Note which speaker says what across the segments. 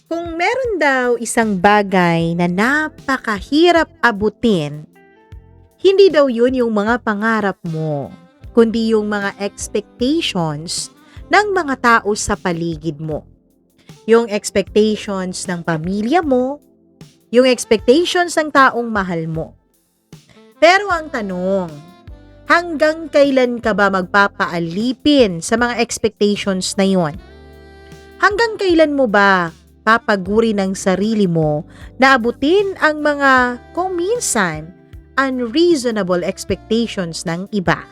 Speaker 1: Kung meron daw isang bagay na napakahirap abutin, hindi daw yun yung mga pangarap mo, kundi yung mga expectations ng mga tao sa paligid mo. Yung expectations ng pamilya mo, yung expectations ng taong mahal mo. Pero ang tanong, hanggang kailan ka ba magpapaalipin sa mga expectations na yon? Hanggang kailan mo ba papaguri ng sarili mo na abutin ang mga kung minsan unreasonable expectations ng iba?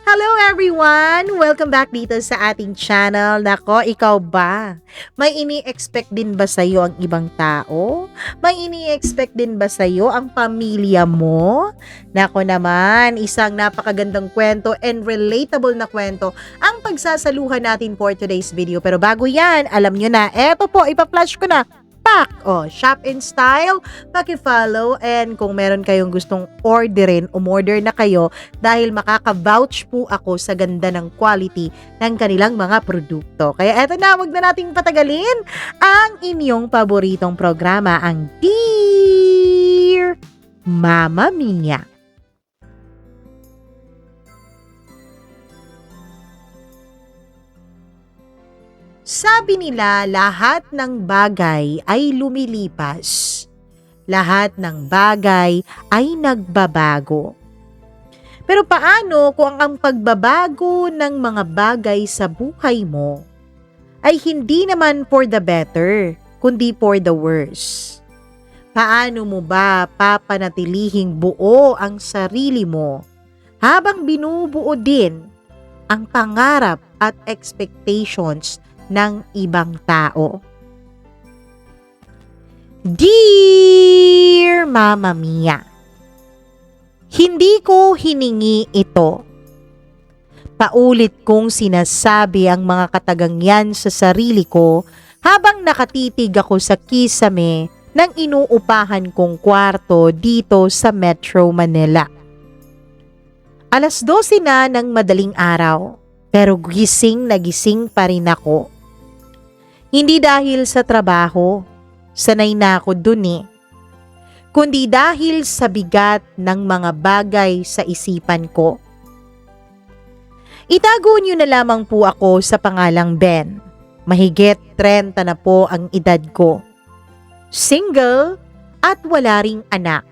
Speaker 1: Hello everyone! Welcome back dito sa ating channel. Nako, ikaw ba? May ini-expect din ba sa'yo ang ibang tao? May ini-expect din ba sa'yo ang pamilya mo? Nako naman, isang napakagandang kwento and relatable na kwento ang pagsasaluhan natin for today's video. Pero bago yan, alam nyo na, eto po, ipa-flash ko na. Pak! O, Shop in Style, paki-follow, and kung meron kayong gustong orderin, umorder na kayo dahil makaka-vouch po ako sa ganda ng quality ng kanilang mga produkto. Kaya eto na, wag na nating patagalin ang inyong paboritong programa, ang Dear Mama Mia. Sabi nila, lahat ng bagay ay lumilipas. Lahat ng bagay ay nagbabago. Pero paano kung ang pagbabago ng mga bagay sa buhay mo ay hindi naman for the better, kundi for the worse? Paano mo ba papanatilihing buo ang sarili mo habang binubuo din ang pangarap at expectations ng ibang tao? Dear Mama Mia, hindi ko hiningi ito. Paulit kong sinasabi ang mga katagang yan sa sarili ko habang nakatitig ako sa kisame ng inuupahan kong kwarto dito sa Metro Manila. 12:00 na ng madaling araw, pero gising na gising pa rin ako. Hindi dahil sa trabaho, sanay na ako dun kundi dahil sa bigat ng mga bagay sa isipan ko. Itago niyo na lamang po ako sa pangalang Ben. Mahigit 30 na po ang edad ko. Single at wala ring anak.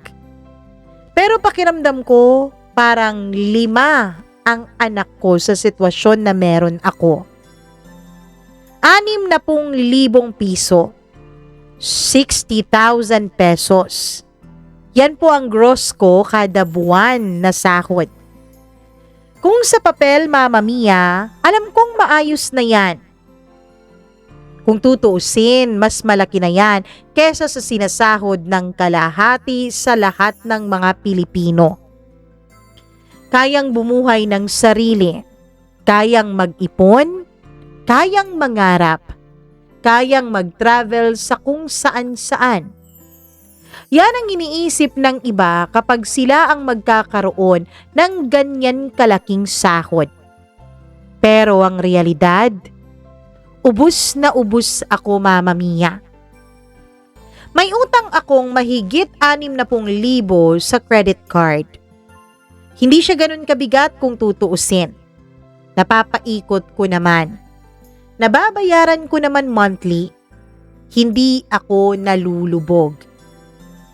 Speaker 1: Pero pakiramdam ko parang 5 ang anak ko sa sitwasyon na meron ako. 60,000 piso. 60,000 pesos. Yan po ang gross ko kada buwan na sahod. Kung sa papel, Mama Mia, alam kong maayos na yan. Kung tutuusin, mas malaki na yan kesa sa sinasahod ng kalahati sa lahat ng mga Pilipino. Kayang bumuhay ng sarili, kayang mag-ipon, kayang mangarap, kayang mag-travel sa kung saan-saan. Yan ang iniisip ng iba kapag sila ang magkakaroon ng ganyan kalaking sahod. Pero ang realidad, ubus na ubus ako, Mama Mia. May utang akong mahigit 60,000 sa credit card. Hindi siya ganun kabigat kung tutuusin. Napapaikot ko naman. Nababayaran ko naman monthly. Hindi ako nalulubog.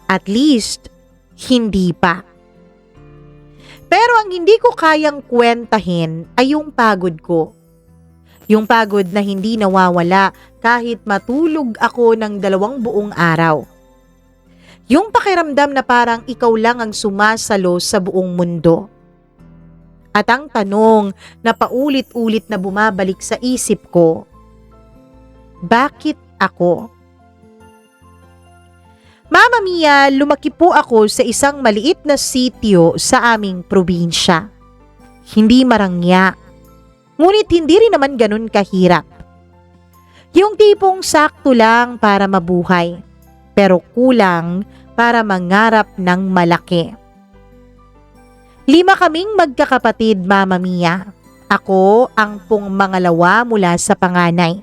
Speaker 1: At least, hindi pa. Pero ang hindi ko kayang kwentahin ay yung pagod ko. Yung pagod na hindi nawawala kahit matulog ako ng 2 buong araw. Yung pakiramdam na parang ikaw lang ang sumasalo sa buong mundo. At ang tanong na paulit-ulit na bumabalik sa isip ko, bakit ako? Mama Mia, lumaki po ako sa isang maliit na sitio sa aming probinsya. Hindi marangya, ngunit hindi rin naman ganun kahirap. Yung tipong sakto lang para mabuhay, pero kulang para mangarap ng malaki. 5 kaming magkakapatid, Mama Mia. Ako ang pangalawa mula sa panganay.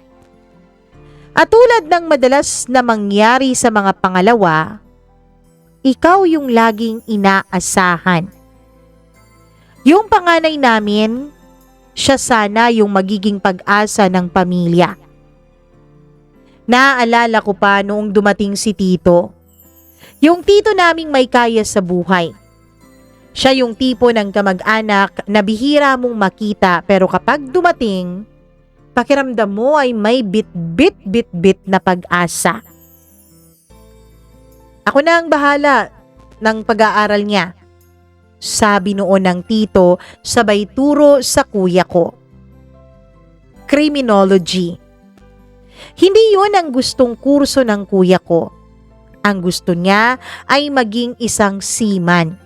Speaker 1: At tulad ng madalas na mangyari sa mga pangalawa, ikaw yung laging inaasahan. Yung panganay namin, siya sana yung magiging pag-asa ng pamilya. Naaalala ko pa noong dumating si Tito. Yung tito naming may kaya sa buhay. Siya yung tipo ng kamag-anak na bihira mong makita pero kapag dumating, pakiramdam mo ay may bit na pag-asa. Ako na ang bahala ng pag-aaral niya, sabi noon ng tito sabay turo sa kuya ko. Criminology. Hindi yun ang gustong kurso ng kuya ko. Ang gusto niya ay maging isang seaman.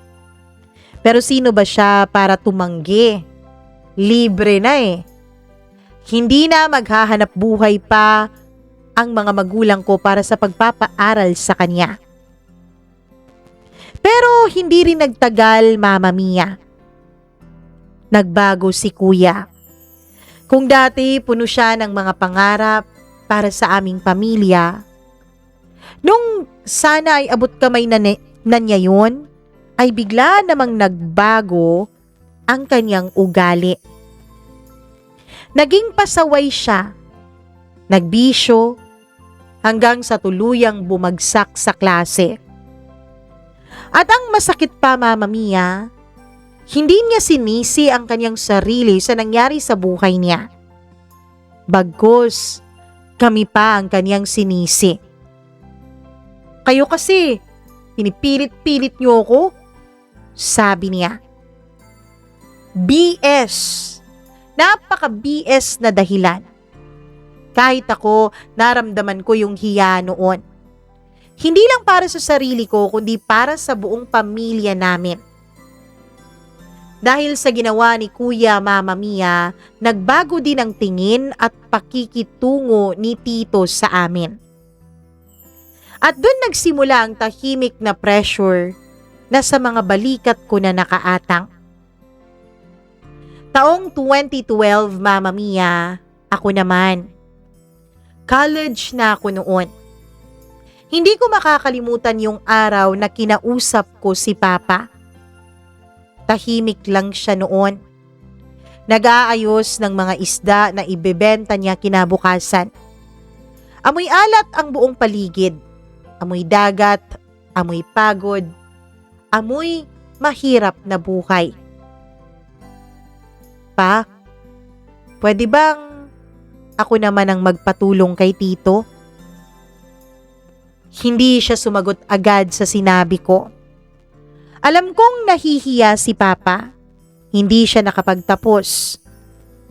Speaker 1: Pero sino ba siya para tumanggi? Libre na eh. Hindi na maghahanap buhay pa ang mga magulang ko para sa pagpapaaral sa kanya. Pero hindi rin nagtagal, Mama Mia. Nagbago si kuya. Kung dati puno siya ng mga pangarap para sa aming pamilya, nung sana ay abot kamay na niya yun, ay bigla namang nagbago ang kanyang ugali. Naging pasaway siya, nagbisyo, hanggang sa tuluyang bumagsak sa klase. At ang masakit pa, Mama Mia, hindi niya sinisi ang kanyang sarili sa nangyari sa buhay niya. Bagkus, kami pa ang kanyang sinisi. Kayo kasi, pinipilit-pilit niyo ako, sabi niya. BS. Napaka-BS na dahilan. Kahit ako, naramdaman ko yung hiya noon. Hindi lang para sa sarili ko, kundi para sa buong pamilya namin. Dahil sa ginawa ni Kuya, Mama Mia, nagbago din ang tingin at pakikitungo ni Tito sa amin. At doon nagsimula ang tahimik na pressure na sa mga balikat ko na nakaatang. Taong 2012, Mama Mia, ako naman. College na ako noon. Hindi ko makakalimutan yung araw na kinausap ko si Papa. Tahimik lang siya noon. Nag-aayos ng mga isda na ibebenta niya kinabukasan. Amoy alat ang buong paligid. Amoy dagat, amoy pagod, amoy mahirap na buhay. Pa, pwede bang ako naman ang magpatulong kay Tito? Hindi siya sumagot agad sa sinabi ko. Alam kong nahihiya si Papa. Hindi siya nakapagtapos.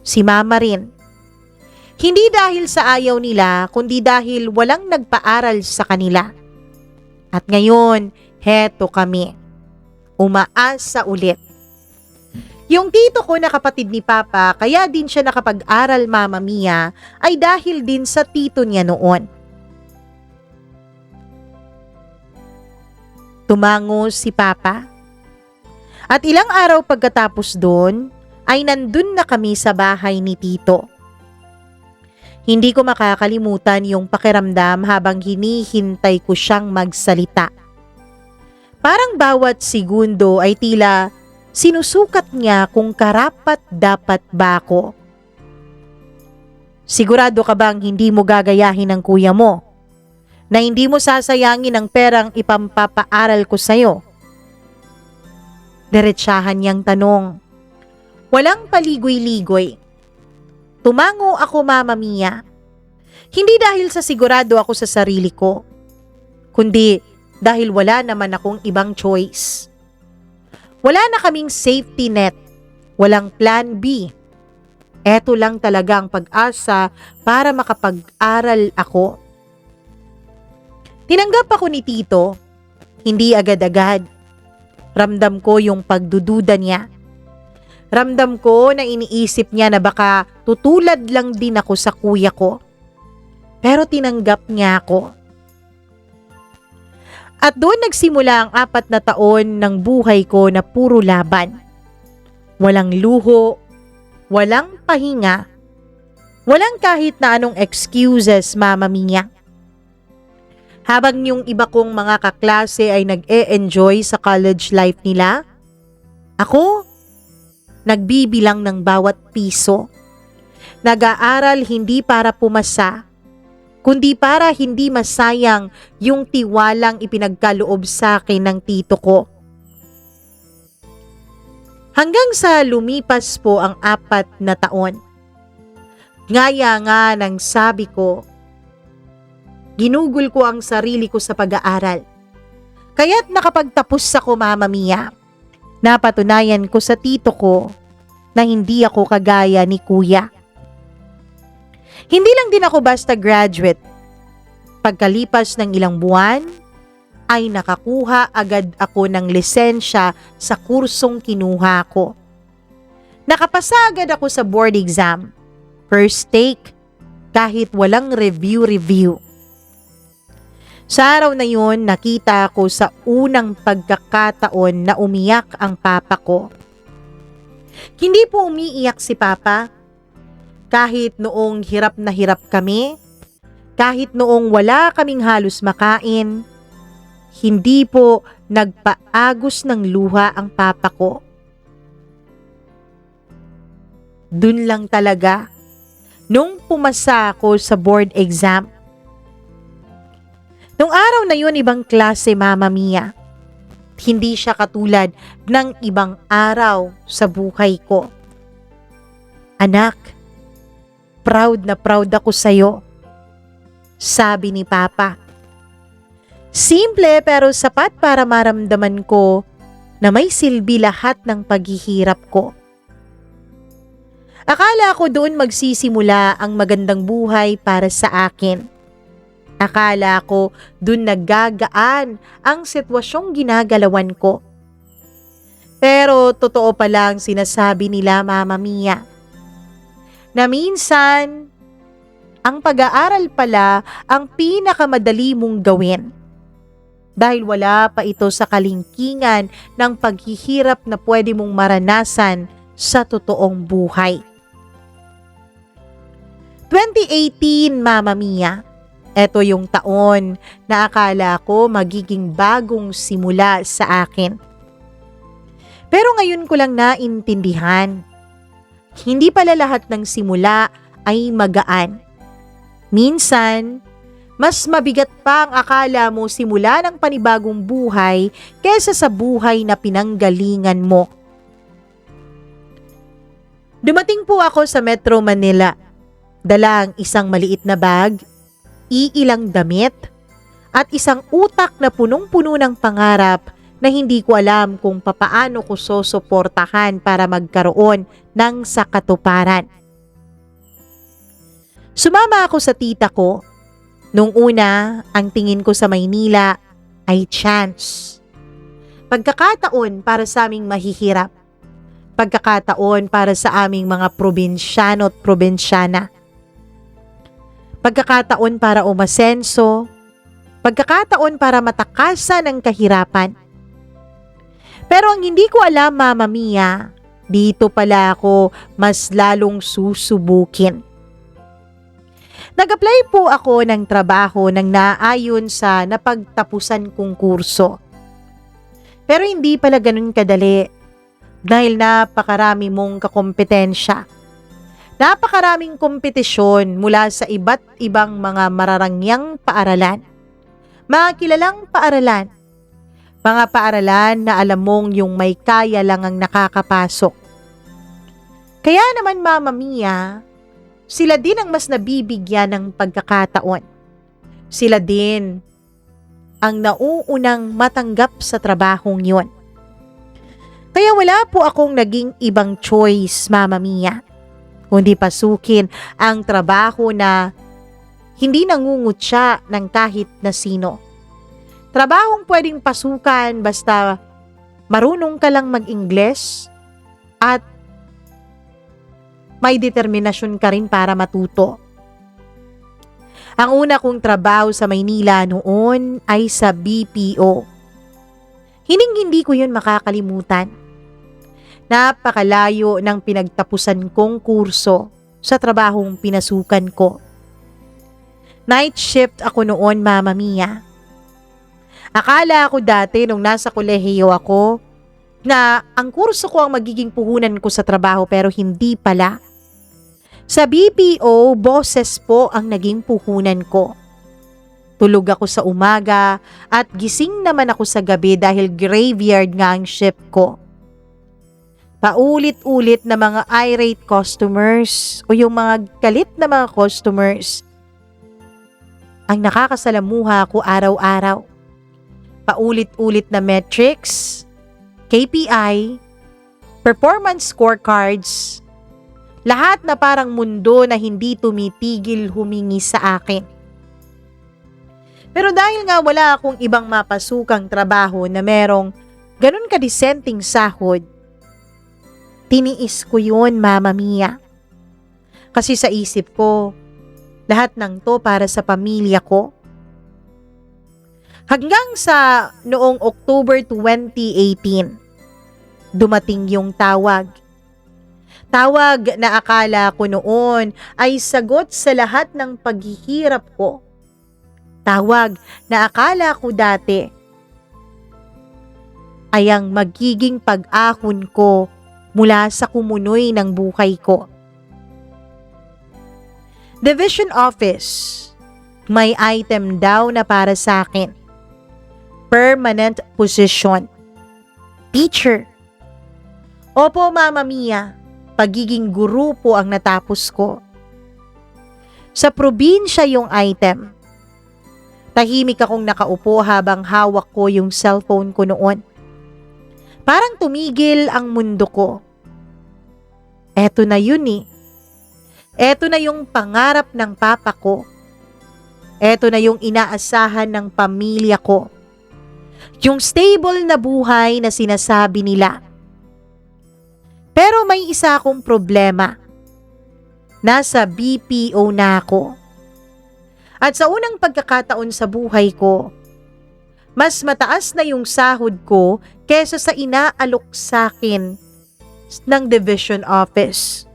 Speaker 1: Si Mama rin. Hindi dahil sa ayaw nila, kundi dahil walang nagpaaral sa kanila. At ngayon, heto kami. Umaasa ulit. Yung tito ko na kapatid ni Papa, kaya din siya nakapag-aral, Mama Mia, ay dahil din sa tito niya noon. Tumango si Papa. At ilang araw pagkatapos doon, ay nandun na kami sa bahay ni Tito. Hindi ko makakalimutan yung pakiramdam habang hinihintay ko siyang magsalita. Parang bawat segundo ay tila sinusukat niya kung karapat-dapat ba ako. Sigurado ka bang hindi mo gagayahin ng kuya mo? Na hindi mo sasayangin ang perang ipampapaaral ko sa'yo? Diretsahan niyang tanong. Walang paligoy-ligoy. Tumango ako, Mama Mia. Hindi dahil sa sigurado ako sa sarili ko, kundi dahil wala naman akong ibang choice. Wala na kaming safety net, walang plan B. Eto lang talaga ang pag-asa para makapag-aral ako. Tinanggap ako ni Tito, hindi agad-agad. Ramdam ko yung pagdududa niya. Ramdam ko na iniisip niya na baka tutulad lang din ako sa kuya ko. Pero tinanggap niya ako. At doon nagsimula ang 4 na taon ng buhay ko na puro laban. Walang luho, walang pahinga, Walang kahit na anong excuses, Mama Mia. Habang yung iba kong mga kaklase ay nag-e-enjoy sa college life nila, ako, nagbibilang ng bawat piso. Nag-aaral hindi para pumasa, kundi para hindi masayang yung tiwalang ipinagkaloob sa akin ng tito ko. Hanggang sa lumipas po ang 4 na taon. Ngaya nga ng sabi ko, ginugol ko ang sarili ko sa pag-aaral. Kaya't nakapagtapos ako, Mama Mia. Napatunayan ko sa tito ko na hindi ako kagaya ni Kuya. Hindi lang din ako basta graduate. Pagkalipas ng ilang buwan, ay nakakuha agad ako ng lisensya sa kursong kinuha ko. Nakapasa agad ako sa board exam. First take, kahit walang review. Sa araw na yun, nakita ko sa unang pagkakataon na umiyak ang papa ko. Hindi po umiiyak si papa. Kahit noong hirap na hirap kami, kahit noong wala kaming halos makain, hindi po nagpaagos ng luha ang papa ko. Dun lang talaga, nung pumasa ako sa board exam. Nung araw na yun, ibang klase, Mama Mia. Hindi siya katulad ng ibang araw sa buhay ko. Anak, proud na proud ako sa'yo, sabi ni Papa. Simple pero sapat para maramdaman ko na may silbi lahat ng paghihirap ko. Akala ko doon magsisimula ang magandang buhay para sa akin. Akala ko doon naggagaan ang sitwasyong ginagalawan ko. Pero totoo palang sinasabi nila, Mama Mia, na minsan ang pag-aaral pala ang pinakamadali mong gawin. Dahil wala pa ito sa kalingkingan ng paghihirap na pwede mong maranasan sa totoong buhay. 2018, Mama Mia. Ito yung taon na akala ko magiging bagong simula sa akin. Pero ngayon ko lang naintindihan, hindi pala lahat ng simula ay magaan. Minsan, mas mabigat pa ang akala mo simula ng panibagong buhay kaysa sa buhay na pinanggalingan mo. Dumating po ako sa Metro Manila. Dala ang isang maliit na bag, iilang damit, at isang utak na punong-puno ng pangarap na hindi ko alam kung papaano ko susuportahan para magkaroon ng sakatuparan. Sumama ako sa tita ko. Nung una, ang tingin ko sa Maynila ay chance. Pagkakataon para sa aming mahihirap. Pagkakataon para sa aming mga probinsyano at probinsyana. Pagkakataon para umasenso, pagkakataon para matakasan ang kahirapan. Pero ang hindi ko alam, Mama Mia, dito pala ako mas lalong susubukin. Nag-apply po ako ng trabaho nang naayon sa napagtapusan kong kurso. Pero hindi pala ganun kadali dahil napakarami mong kakompetensya. Napakaraming kompetisyon mula sa iba't ibang mga mararangyang paaralan. Mga kilalang paaralan. Mga paaralan na alam mong yung may kaya lang ang nakakapasok. Kaya naman, Mama Mia, sila din ang mas nabibigyan ng pagkakataon. Sila din ang nauunang matanggap sa trabahong yon. Kaya wala po akong naging ibang choice, Mama Mia, kundi pasukin ang trabaho na hindi nangungutya ng kahit na sino. Trabahong pwedeng pasukan basta marunong ka lang mag-Ingles at may determinasyon ka rin para matuto. Ang una kong trabaho sa Maynila noon ay sa BPO. Hindi ko yun makakalimutan. Napakalayo ng pinagtapusan kong kurso sa trabahong pinasukan ko. Night shift ako noon, Mama Mia. Akala ko dati nung nasa kolehiyo ako na ang kurso ko ang magiging puhunan ko sa trabaho, pero hindi pala. Sa BPO, boses po ang naging puhunan ko. Tulog ako sa umaga at gising naman ako sa gabi dahil graveyard nga ang shift ko. Paulit-ulit na mga irate customers o yung mga galit na mga customers ang nakakasalamuha ko araw-araw. Paulit-ulit na metrics, KPI, performance scorecards, lahat na parang mundo na hindi tumitigil humingi sa akin. Pero dahil nga wala akong ibang mapasukang trabaho na merong ganun kadisenteng sahod, tiniis ko yun, Mama Mia. Kasi sa isip ko, lahat ng to para sa pamilya ko. Hanggang sa noong October 2018, dumating yung tawag. Tawag na akala ko noon ay sagot sa lahat ng paghihirap ko. Tawag na akala ko dati ay ang magiging pag-ahon ko mula sa kumunoy ng buhay ko. Division office, may item daw na para sa akin. Permanent position. Teacher. Opo, Mama Mia, pagiging guru po ang natapos ko. Sa probinsya yung item. Tahimik akong nakaupo habang hawak ko yung cellphone ko noon. Parang tumigil ang mundo ko. Eto na yun eh. Eto na yung pangarap ng papa ko. Eto na yung inaasahan ng pamilya ko. Yung stable na buhay na sinasabi nila. Pero may isa akong problema. Nasa BPO na ako. At sa unang pagkakataon sa buhay ko, mas mataas na yung sahod ko kesa sa inaalok sa akin ng division office.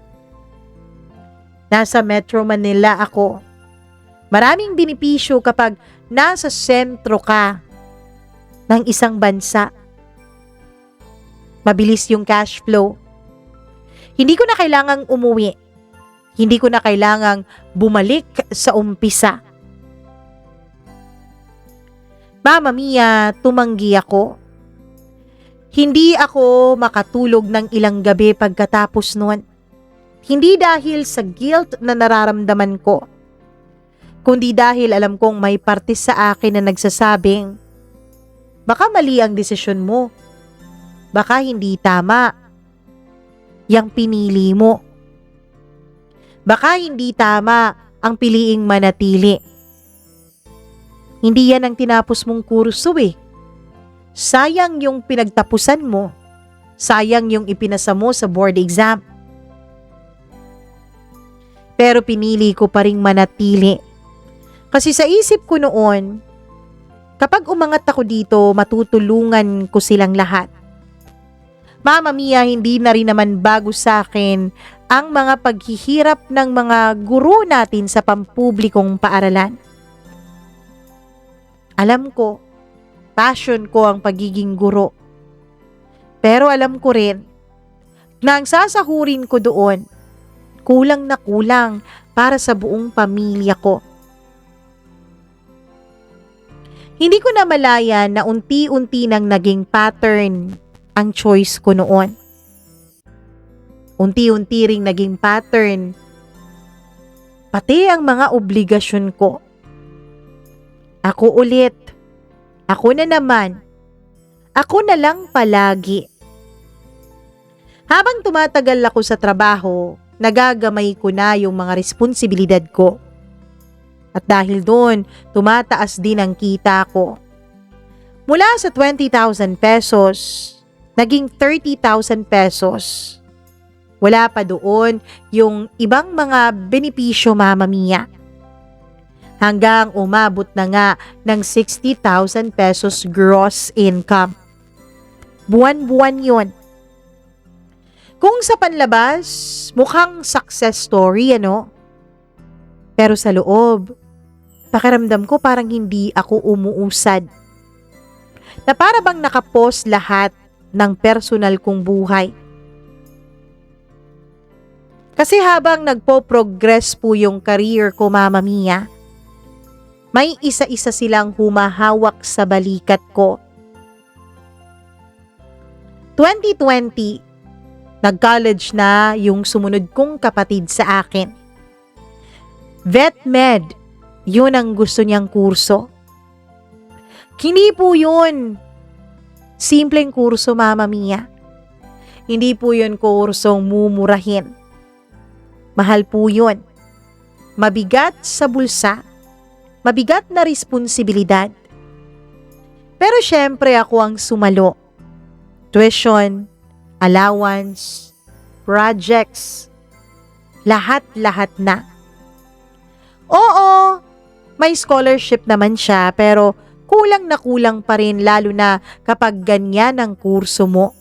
Speaker 1: Nasa Metro Manila ako. Maraming benepisyo kapag nasa sentro ka ng isang bansa. Mabilis yung cash flow. Hindi ko na kailangang umuwi. Hindi ko na kailangang bumalik sa umpisa. Mama Mia, tumanggi ako. Hindi ako makatulog ng ilang gabi pagkatapos noon. Hindi dahil sa guilt na nararamdaman ko, kundi dahil alam kong may parte sa akin na nagsasabing, baka mali ang desisyon mo. Baka hindi tama yang pinili mo. Baka hindi tama ang piliing manatili. Hindi yan ang tinapos mong kurso eh. Sayang yung pinagtapusan mo. Sayang yung ipinasa mo sa board exam. Pero pinili ko pa ring manatili. Kasi sa isip ko noon, kapag umangat ako dito, matutulungan ko silang lahat. Mama Mia, hindi na rin naman bago sa akin ang mga paghihirap ng mga guro natin sa pampublikong paaralan. Alam ko, passion ko ang pagiging guro. Pero alam ko rin na ang sasahurin ko doon, kulang na kulang para sa buong pamilya ko. Hindi ko na malayan na unti-unti nang naging pattern ang choice ko noon. Unti-unti ring naging pattern pati ang mga obligasyon ko. Ako ulit. Ako na naman. Ako na lang palagi. Habang tumatagal ako sa trabaho, nagagamay ko na yung mga responsibilidad ko. At dahil doon, tumataas din ang kita ko. Mula sa 20,000 pesos, naging 30,000 pesos. Wala pa doon yung ibang mga benepisyo, Mama Mia. Hanggang umabot na nga ng 60,000 pesos gross income. Buwan-buwan yun. Kung sa panlabas, mukhang success story, ano? Pero sa loob, pakiramdam ko parang hindi ako umuusad. Na para bang nakapos lahat ng personal kong buhay. Kasi habang nagpo-progress po yung career ko, Mama Mia, may isa-isa silang humahawak sa balikat ko. 2020, nag-college na yung sumunod kong kapatid sa akin. Vet Med, yun ang gusto niyang kurso. Hindi po yun simpleng kurso, Mama Mia. Hindi po yun kursong mumurahin. Mahal po yun. Mabigat sa bulsa. Mabigat na responsibilidad. Pero syempre ako ang sumalo. Tuition, allowance, projects, lahat-lahat na. Oo, may scholarship naman siya pero kulang na kulang pa rin lalo na kapag ganyan ang kurso mo.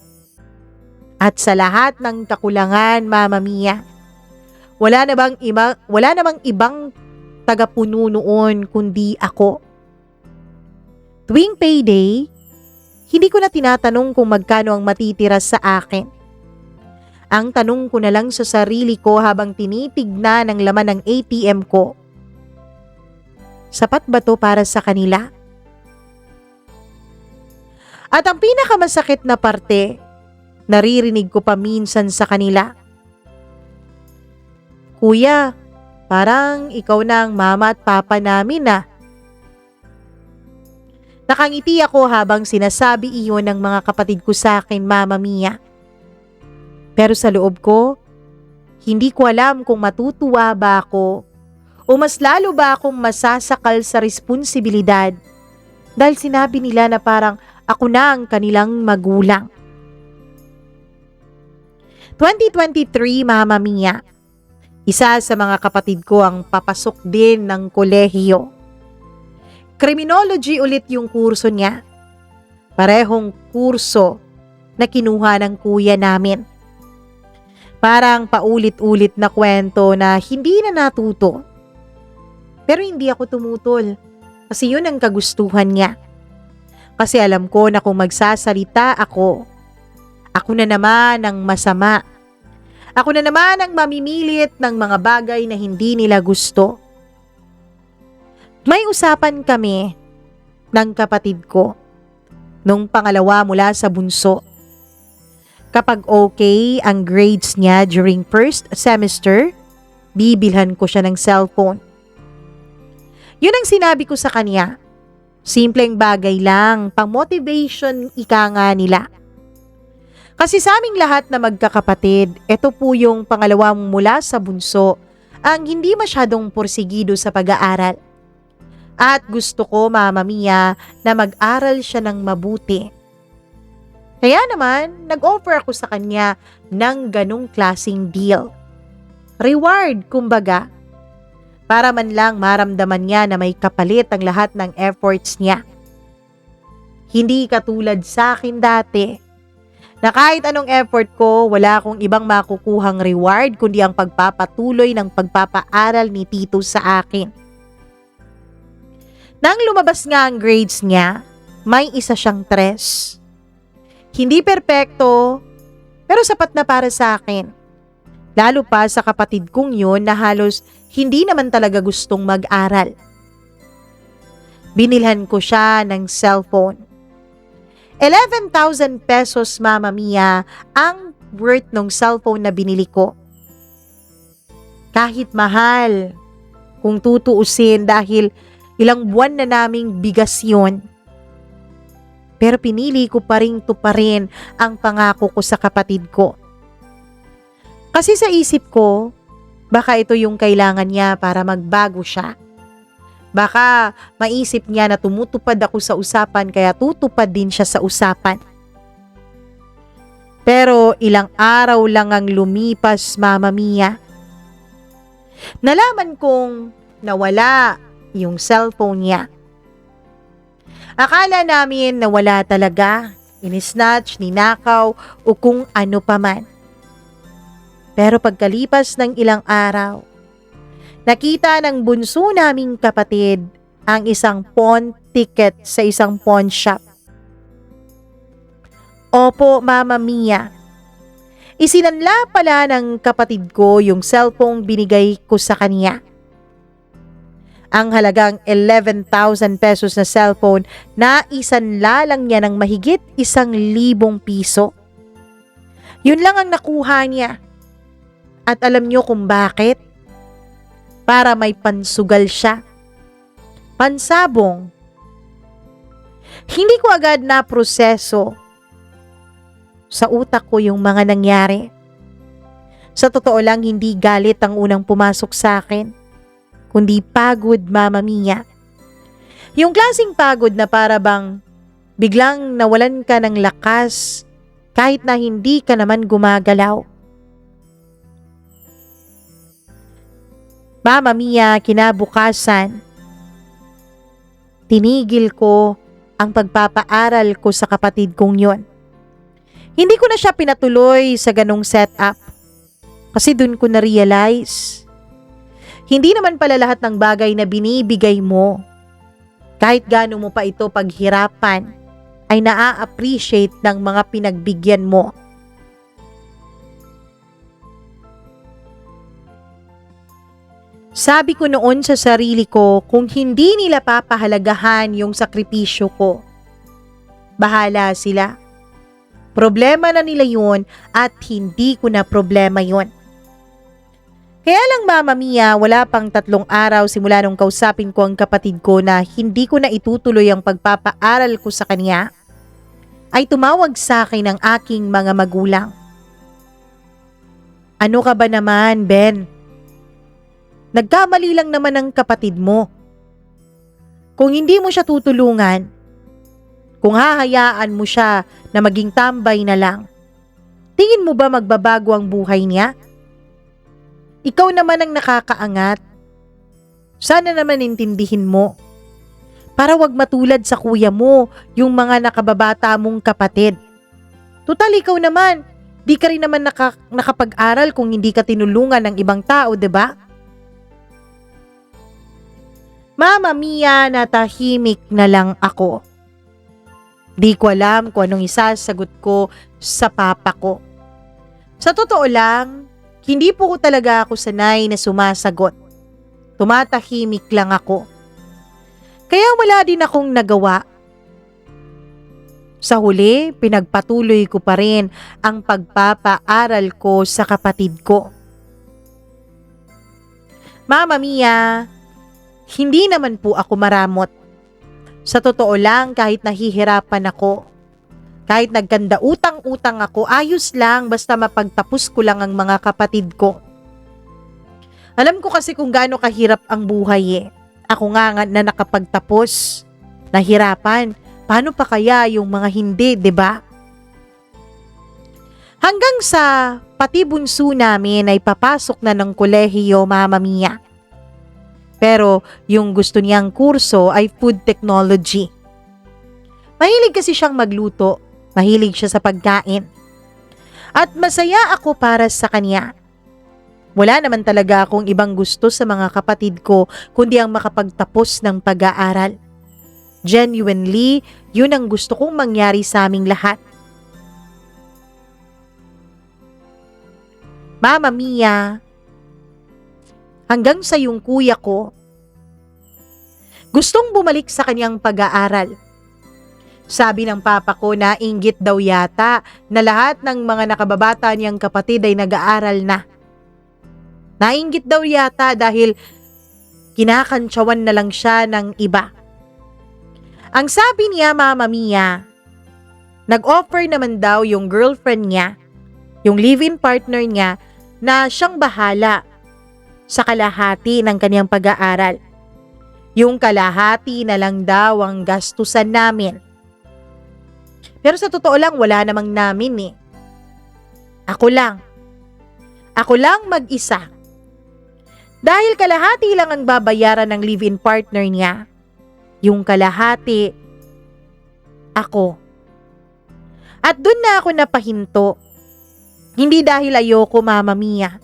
Speaker 1: At sa lahat ng kakulangan, Mama Mia, wala namang ibang tagapuno noon kundi ako. Tuwing payday, hindi ko na tinatanong kung magkano ang matitira sa akin. Ang tanong ko na lang sa sarili ko habang tinitignan ang laman ng ATM ko, sapat ba to para sa kanila? At ang pinakamasakit na parte, naririnig ko pa minsan sa kanila, Kuya, parang ikaw na ang mama at papa namin ah. Nakangiti ako habang sinasabi iyon ng mga kapatid ko sa akin, Mama Mia. Pero sa loob ko, hindi ko alam kung matutuwa ba ako o mas lalo ba akong masasakal sa responsibilidad dahil sinabi nila na parang ako na ang kanilang magulang. 2023, Mama Mia. Isa sa mga kapatid ko ang papasok din ng kolehiyo. Criminology ulit yung kurso niya. Parehong kurso na kinuha ng kuya namin. Parang paulit-ulit na kwento na hindi na natuto. Pero hindi ako tumutol kasi yun ang kagustuhan niya. Kasi alam ko na kung magsasalita ako na naman ang masama. Ako na naman ang mamimilit ng mga bagay na hindi nila gusto. May usapan kami ng kapatid ko nung pangalawa mula sa bunso. Kapag okay ang grades niya during first semester, bibilhan ko siya ng cellphone. Yun ang sinabi ko sa kanya. Simpleng bagay lang, pang motivation ika nga nila. Kasi sa aming lahat na magkakapatid, ito po yung pangalawang mula sa bunso ang hindi masyadong porsigido sa pag-aaral. At gusto ko, Mama Mia, na mag-aral siya ng mabuti. Kaya naman, nag-offer ako sa kanya ng ganong klaseng deal. Reward, kumbaga. Para man lang maramdaman niya na may kapalit ang lahat ng efforts niya. Hindi katulad sa akin dati, na kahit anong effort ko, wala akong ibang makukuhang reward kundi ang pagpapatuloy ng pagpapaaral ni Tito sa akin. Nang lumabas nga ang grades niya, may isa siyang 3. Hindi perpekto, pero sapat na para sa akin. Lalo pa sa kapatid kong yun na halos hindi naman talaga gustong mag-aral. Binilhan ko siya ng cellphone. 11,000 pesos, Mama Mia, ang worth ng cellphone na binili ko. Kahit mahal, kung tutuusin dahil ilang buwan na naming bigas yun. Pero pinili ko pa rin tuparin ang pangako ko sa kapatid ko. Kasi sa isip ko, baka ito yung kailangan niya para magbago siya. Baka maisip niya na tumutupad ako sa usapan kaya tutupad din siya sa usapan. Pero ilang araw lang ang lumipas, Mama Mia. Nalaman kong nawala yung cellphone niya. Akala namin nawala talaga, inisnatch, ninakaw o kung ano paman. Pero pagkalipas ng ilang araw, nakita ng bunso naming kapatid ang isang pawn ticket sa isang pawn shop. Opo, Mama Mia. Isinanla pala ng kapatid ko yung cellphone binigay ko sa kanya. Ang halagang 11,000 pesos na cellphone na isanla lang niya ng mahigit 1,000 piso. Yun lang ang nakuha niya. At alam niyo kung bakit? Para may pansugal siya. Pansabong. Hindi ko agad na proseso sa utak ko yung mga nangyari. Sa totoo lang, hindi galit ang unang pumasok sa akin, kundi pagod, Mama Mia. Yung klaseng pagod na para bang biglang nawalan ka ng lakas kahit na hindi ka naman gumagalaw. Mama Mia, kinabukasan, tinigil ko ang pagpapaaral ko sa kapatid kong yon. Hindi ko na siya pinatuloy sa ganong setup kasi dun ko na-realize, hindi naman pala lahat ng bagay na binibigay mo, kahit gaano mo pa ito paghirapan, ay naa-appreciate ng mga pinagbigyan mo. Sabi ko noon sa sarili ko, kung hindi nila papahalagahan yung sakripisyo ko, bahala sila. Problema na nila yun at hindi ko na problema yun. Kaya lang, Mama Mia, wala pang 3 araw simula nung kausapin ko ang kapatid ko na hindi ko na itutuloy ang pagpapaaral ko sa kanya, ay tumawag sa akin ang aking mga magulang. Ano ka ba naman, Ben? Nagkamali lang naman ang kapatid mo. Kung hindi mo siya tutulungan, kung hahayaan mo siya na maging tambay na lang, tingin mo ba magbabago ang buhay niya? Ikaw naman ang nakakaangat. Sana naman intindihin mo. Para wag matulad sa kuya mo, yung mga nakababata mong kapatid. Tutal, ikaw naman, di ka rin naman nakapag-aral kung hindi ka tinulungan ng ibang tao, 'di ba? Mama Mia, natahimik na lang ako. Di ko alam kung anong isasagot ko sa papa ko. Sa totoo lang, hindi po ko talaga ako sanay na sumasagot. Tumatahimik lang ako. Kaya wala din akong nagawa. Sa huli, pinagpatuloy ko pa rin ang pagpapaaral ko sa kapatid ko. Mama Mia, hindi naman po ako maramot. Sa totoo lang, kahit nahihirapan ako, kahit nagkanda utang-utang ako, ayos lang basta mapagtapos ko lang ang mga kapatid ko. Alam ko kasi kung gaano kahirap ang buhay eh. Ako nga na nakapagtapos, nahirapan. Paano pa kaya yung mga hindi, 'di ba? Hanggang sa pati bunso namin ay papasok na ng kolehiyo, Mama Mia. Pero yung gusto niyang kurso ay food technology. Mahilig kasi siyang magluto, mahilig siya sa pagkain. At masaya ako para sa kanya. Wala naman talaga akong ibang gusto sa mga kapatid ko kundi ang makapagtapos ng pag-aaral. Genuinely, yun ang gusto kong mangyari sa aming lahat. Mama Mia, hanggang sa yung kuya ko, gustong bumalik sa kanyang pag-aaral. Sabi ng papa ko na inggit daw yata na lahat ng mga nakababata niyang kapatid ay nag-aaral na. Nainggit daw yata dahil kinakantsawan na lang siya ng iba. Ang sabi niya, Mama Mia, nag-offer naman daw yung girlfriend niya, yung live-in partner niya, na siyang bahala sa kalahati ng kanyang pag-aaral. Yung kalahati na lang daw ang gastusan namin. Pero sa totoo lang, wala namang namin eh. Ako lang mag-isa. Dahil kalahati lang ang babayaran ng live-in partner niya, yung kalahati, ako. At dun na ako napahinto. Hindi dahil ayoko, Mama Mia.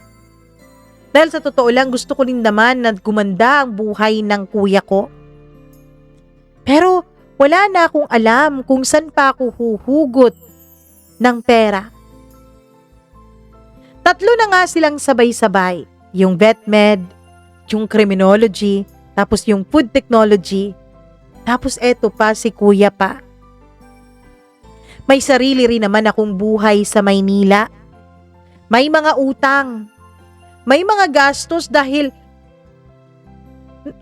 Speaker 1: Dahil sa totoo lang, gusto ko rin naman na gumanda ang buhay ng kuya ko. Pero wala na akong alam kung saan pa ako huhugot ng pera. Tatlo na nga silang sabay-sabay. Yung vet med, yung criminology, tapos yung food technology, tapos eto pa si kuya pa. May sarili rin naman akong buhay sa Maynila. May mga utang. May mga gastos dahil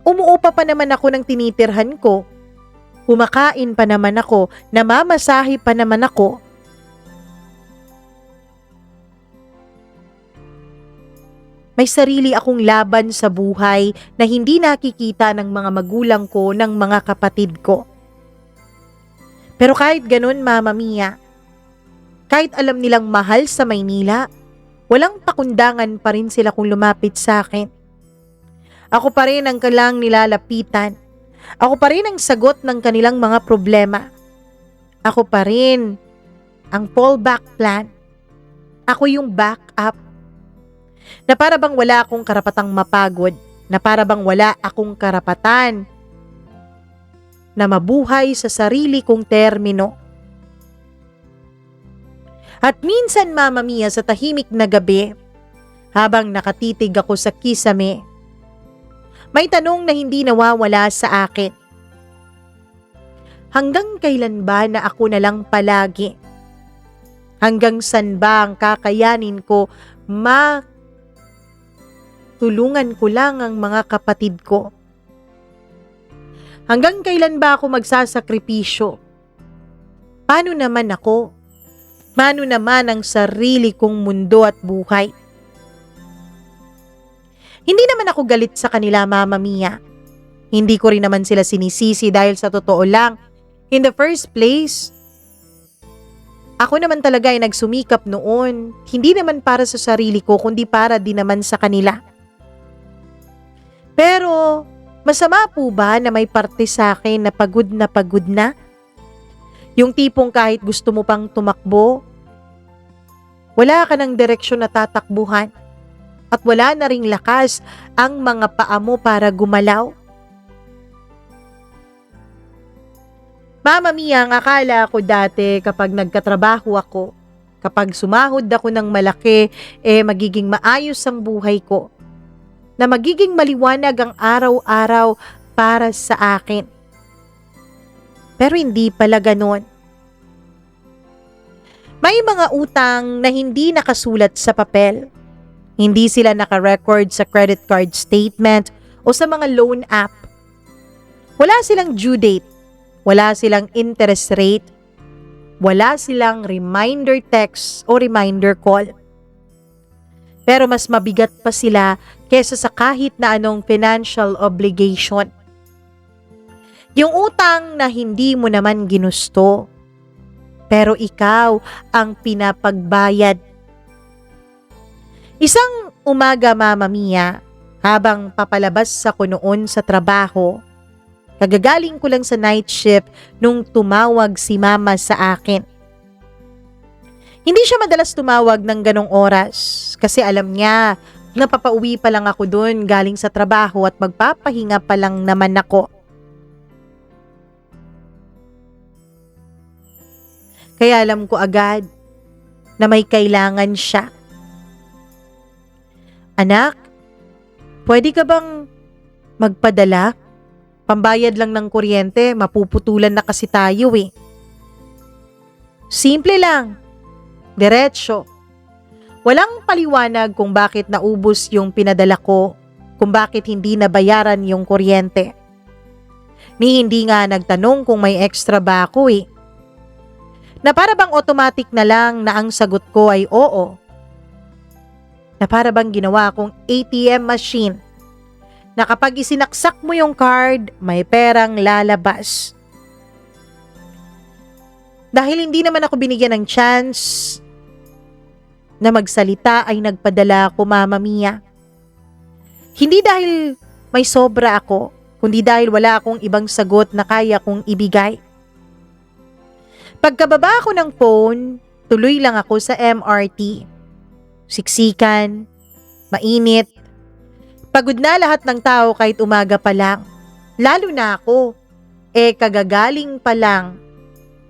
Speaker 1: umuupa pa naman ako ng tinitirhan ko. Kumakain pa naman ako, namamasahe pa naman ako. May sarili akong laban sa buhay na hindi nakikita ng mga magulang ko, ng mga kapatid ko. Pero kahit ganun, Mama Mia, kahit alam nilang mahal sa Maynila, walang pakundangan pa rin sila kung lumapit sa akin. Ako pa rin ang kailang nilalapitan. Ako pa rin ang sagot ng kanilang mga problema. Ako pa rin ang fallback plan. Ako yung backup. Na para bang wala akong karapatang mapagod. Na para bang wala akong karapatan na mabuhay sa sarili kong termino. At minsan, Mama Mia, sa tahimik na gabi, habang nakatitig ako sa kisame, may tanong na hindi nawawala sa akin. Hanggang kailan ba na ako na lang palagi? Hanggang saan ba ang kakayanin ko tulungan ko lang ang mga kapatid ko? Hanggang kailan ba ako magsasakripisyo? Paano naman ako? Paano naman ang sarili kong mundo at buhay? Hindi naman ako galit sa kanila, Mama Mia. Hindi ko rin naman sila sinisisi dahil sa totoo lang, in the first place, ako naman talaga ay nagsumikap noon. Hindi naman para sa sarili ko, kundi para din naman sa kanila. Pero, masama po ba na may parte sa akin na pagod na pagod na? Yung tipong kahit gusto mo pang tumakbo, wala ka ng direksyon na tatakbuhan at wala na ring lakas ang mga paa mo para gumalaw. Mama Mia, ang akala ko dati kapag nagkatrabaho ako, kapag sumahod ako ng malaki, magiging maayos ang buhay ko. Na magiging maliwanag ang araw-araw para sa akin. Pero hindi pala ganon. May mga utang na hindi nakasulat sa papel. Hindi sila naka-record sa credit card statement o sa mga loan app. Wala silang due date. Wala silang interest rate. Wala silang reminder text o reminder call. Pero mas mabigat pa sila kesa sa kahit na anong financial obligation. Yung utang na hindi mo naman ginusto, pero ikaw ang pinapagbayad. Isang umaga, Mama Mia, habang papalabas ako noon sa trabaho, kagagaling ko lang sa night shift nung tumawag si Mama sa akin. Hindi siya madalas tumawag ng ganong oras kasi alam niya na papauwi pa lang ako doon galing sa trabaho at magpapahinga pa lang naman ako. Kaya alam ko agad na may kailangan siya. Anak, pwede ka bang magpadala? Pambayad lang ng kuryente, mapuputulan na kasi tayo eh. Simple lang. Diretso. Walang paliwanag kung bakit naubos yung pinadala ko, kung bakit hindi nabayaran yung kuryente. Ni hindi nga nagtanong kung may extra ba ako eh. Na para bang automatic na lang na ang sagot ko ay oo. Na para bang ginawa akong ATM machine. Na kapag isinaksak mo yung card, may perang lalabas. Dahil hindi naman ako binigyan ng chance na magsalita ay nagpadala ako, Mama Mia. Hindi dahil may sobra ako, kundi dahil wala akong ibang sagot na kaya kong ibigay. Pagkababa ko ng phone, tuloy lang ako sa MRT. siksikan, mainit. Pagod na lahat ng tao kahit umaga pa lang. Lalo na ako, kagagaling pa lang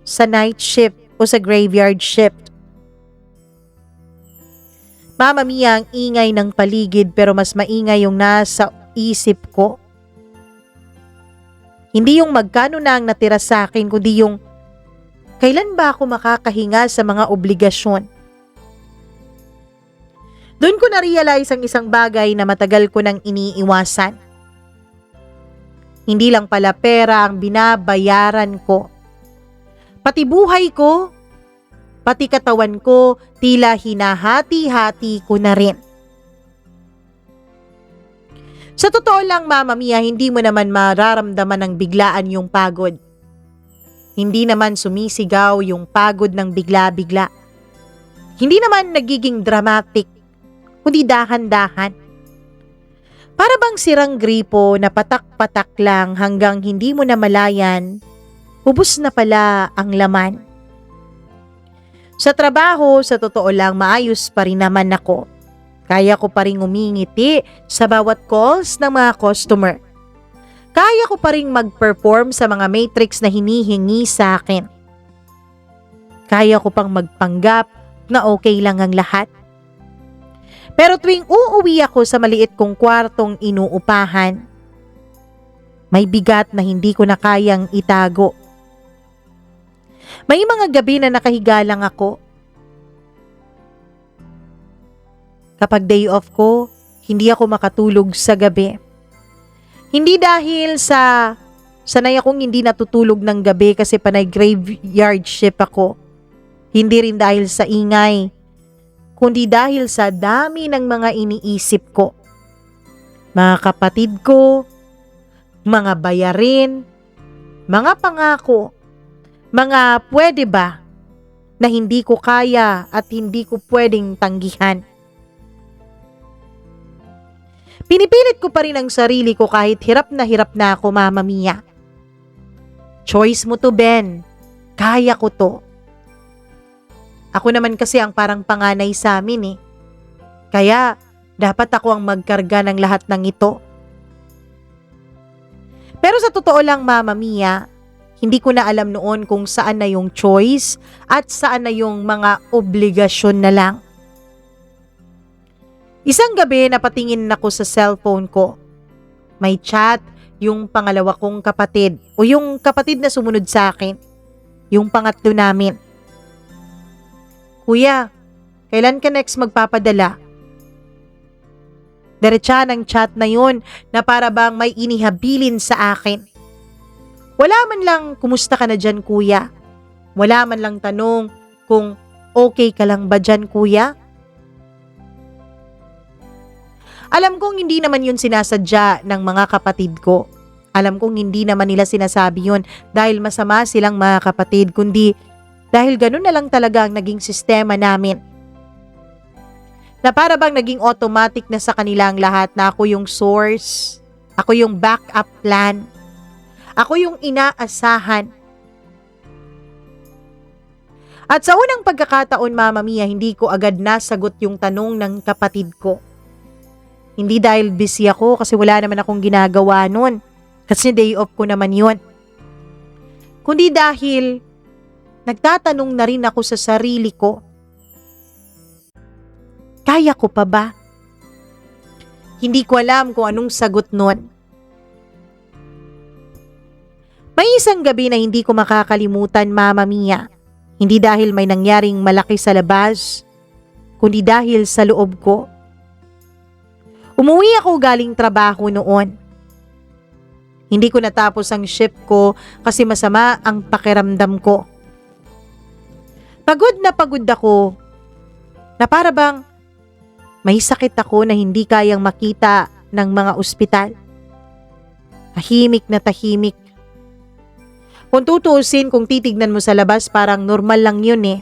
Speaker 1: sa night shift o sa graveyard shift. Mama Mia, ang ingay ng paligid pero mas maingay yung nasa isip ko. Hindi yung magkano na ang natira sa akin, kundi yung kailan ba ako makakahinga sa mga obligasyon. Doon ko na-realize ang isang bagay na matagal ko nang iniiwasan. Hindi lang pala pera ang binabayaran ko. Pati buhay ko, pati katawan ko, tila hinahati-hati ko na rin. Sa totoo lang, Mama Mia, hindi mo naman mararamdaman ng biglaan yung pagod. Hindi naman sumisigaw yung pagod ng bigla-bigla. Hindi naman nagiging dramatic, kundi dahan-dahan. Para bang sirang gripo na patak-patak lang hanggang hindi mo na malayan, ubos na pala ang laman. Sa trabaho, sa totoo lang, maayos pa rin naman ako. Kaya ko pa rin umingiti sa bawat calls ng mga customer. Kaya ko pa rin mag-perform sa mga matrix na hinihingi sa akin. Kaya ko pang magpanggap na okay lang ang lahat. Pero tuwing uuwi ako sa maliit kong kwartong inuupahan, may bigat na hindi ko na kayang itago. May mga gabi na nakahiga lang ako. Kapag day off ko, hindi ako makatulog sa gabi. Hindi dahil sa sanay akong hindi natutulog ng gabi kasi panay graveyard shift ako. Hindi rin dahil sa ingay, kundi dahil sa dami ng mga iniisip ko. Mga kapatid ko, mga bayarin, mga pangako, mga pwede ba na hindi ko kaya at hindi ko pwedeng tanggihan. Pinipilit ko pa rin ang sarili ko kahit hirap na ako, Mama Mia. Choice mo to, Ben. Kaya ko to. Ako naman kasi ang parang panganay sa amin eh. Kaya dapat ako ang magkarga ng lahat ng ito. Pero sa totoo lang, Mama Mia, hindi ko na alam noon kung saan na yung choice at saan na yung mga obligasyon na lang. Isang gabi napatingin ako sa cellphone ko. May chat yung pangalawa kong kapatid o yung kapatid na sumunod sa akin. Yung pangatlo namin. Kuya, kailan ka next magpapadala? Diretsa ng chat na yun na para bang may inihabilin sa akin. Wala man lang kumusta ka na dyan, kuya. Wala man lang tanong kung okay ka lang ba dyan, kuya. Alam kong hindi naman yun sinasadya ng mga kapatid ko. Alam kong hindi naman nila sinasabi yun dahil masama silang mga kapatid, kundi dahil ganun na lang talaga ang naging sistema namin. Na para bang naging automatic na sa kanila ang lahat na ako yung source, ako yung backup plan, ako yung inaasahan. At sa unang pagkakataon, Mama Mia, hindi ko agad nasagot yung tanong ng kapatid ko. Hindi dahil busy ako kasi wala naman akong ginagawa nun. Kasi day off ko naman yun. Kundi dahil nagtatanong na rin ako sa sarili ko. Kaya ko pa ba? Hindi ko alam kung anong sagot nun. May isang gabi na hindi ko makakalimutan, Mama Mia. Hindi dahil may nangyaring malaki sa labas, kundi dahil sa loob ko. Umuwi ako galing trabaho noon. Hindi ko natapos ang shift ko kasi masama ang pakiramdam ko. Pagod na pagod ako na para bang may sakit ako na hindi kayang makita ng mga ospital. Tahimik na tahimik. Kung tutuusin, kung titignan mo sa labas, parang normal lang yun eh.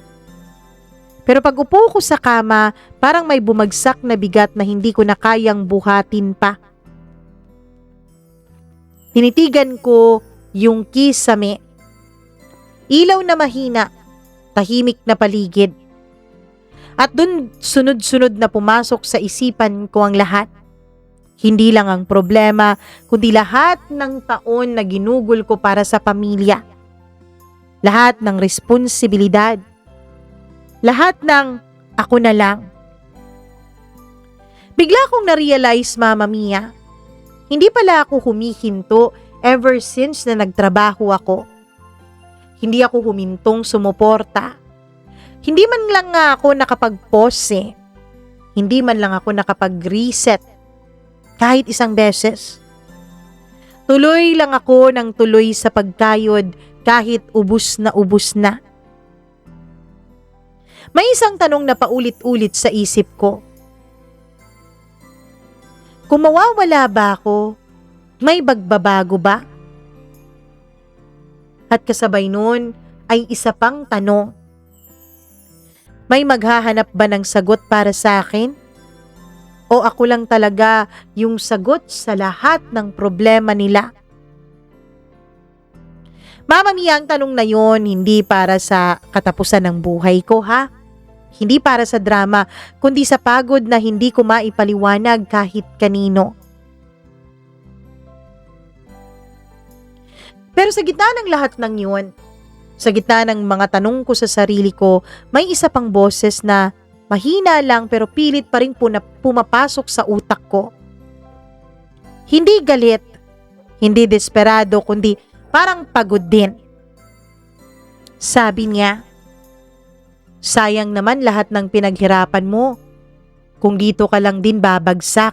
Speaker 1: Pero pag upo ko sa kama, parang may bumagsak na bigat na hindi ko na kayang buhatin pa. Tinitigan ko yung kisame. Ilaw na mahina, tahimik na paligid. At dun sunod-sunod na pumasok sa isipan ko ang lahat. Hindi lang ang problema, kundi lahat ng taon na ginugol ko para sa pamilya. Lahat ng responsibilidad. Lahat ng ako na lang. Bigla kong na-realize, Mama Mia, hindi pala ako humihinto ever since na nagtrabaho ako. Hindi ako humintong sumuporta. Hindi man lang nga ako nakapag-pause. Hindi man lang ako nakapag-reset kahit isang beses. Tuloy lang ako ng tuloy sa pagkayod kahit ubus na ubus na. May isang tanong na paulit-ulit sa isip ko. Kung mawawala ba ako, may bagbabago ba? At kasabay nun ay isa pang tanong. May maghahanap ba ng sagot para sa akin? O ako lang talaga yung sagot sa lahat ng problema nila? Mama Mia, ang tanong na yon hindi para sa katapusan ng buhay ko, ha? Hindi para sa drama, kundi sa pagod na hindi ko maipaliwanag kahit kanino. Pero sa gitna ng lahat ng yun, sa gitna ng mga tanong ko sa sarili ko, may isa pang boses na mahina lang pero pilit pa rin pumapasok sa utak ko. Hindi galit, hindi desperado, kundi parang pagod din. Sabi niya, sayang naman lahat ng pinaghirapan mo. Kung dito ka lang din babagsak.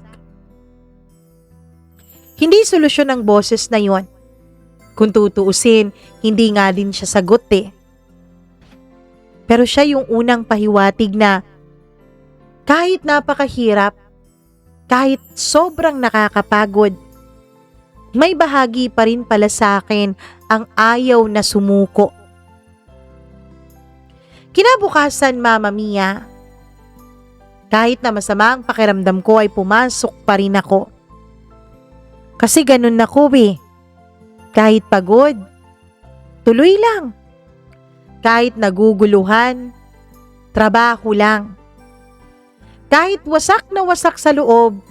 Speaker 1: Hindi solusyon ang boses na yon. Kung tutuusin, hindi nga din siya sagot eh. Pero siya yung unang pahiwatig na kahit napakahirap, kahit sobrang nakakapagod, may bahagi pa rin pala sa akin ang ayaw na sumuko. Kinabukasan, Mama Mia, kahit na masama ang pakiramdam ko ay pumasok pa rin ako. Kasi ganun ako eh. Kahit pagod, tuloy lang. Kahit naguguluhan, trabaho lang. Kahit wasak na wasak sa loob,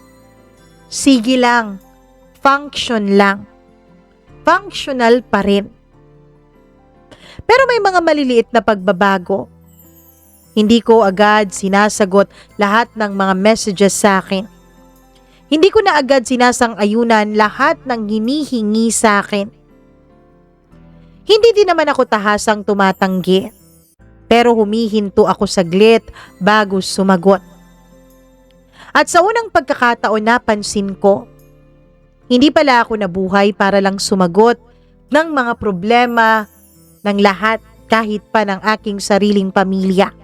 Speaker 1: sige lang, function lang. Functional pa rin. Pero may mga maliliit na pagbabago. Hindi ko agad sinasagot lahat ng mga messages sa akin. Hindi ko na agad sinasang-ayunan lahat ng hinihingi sa akin. Hindi din naman ako tahasang tumatanggi. Pero humihinto ako saglit bago sumagot. At sa unang pagkakataon napansin ko, hindi pala ako nabuhay para lang sumagot ng mga problema ng lahat kahit pa ng aking sariling pamilya.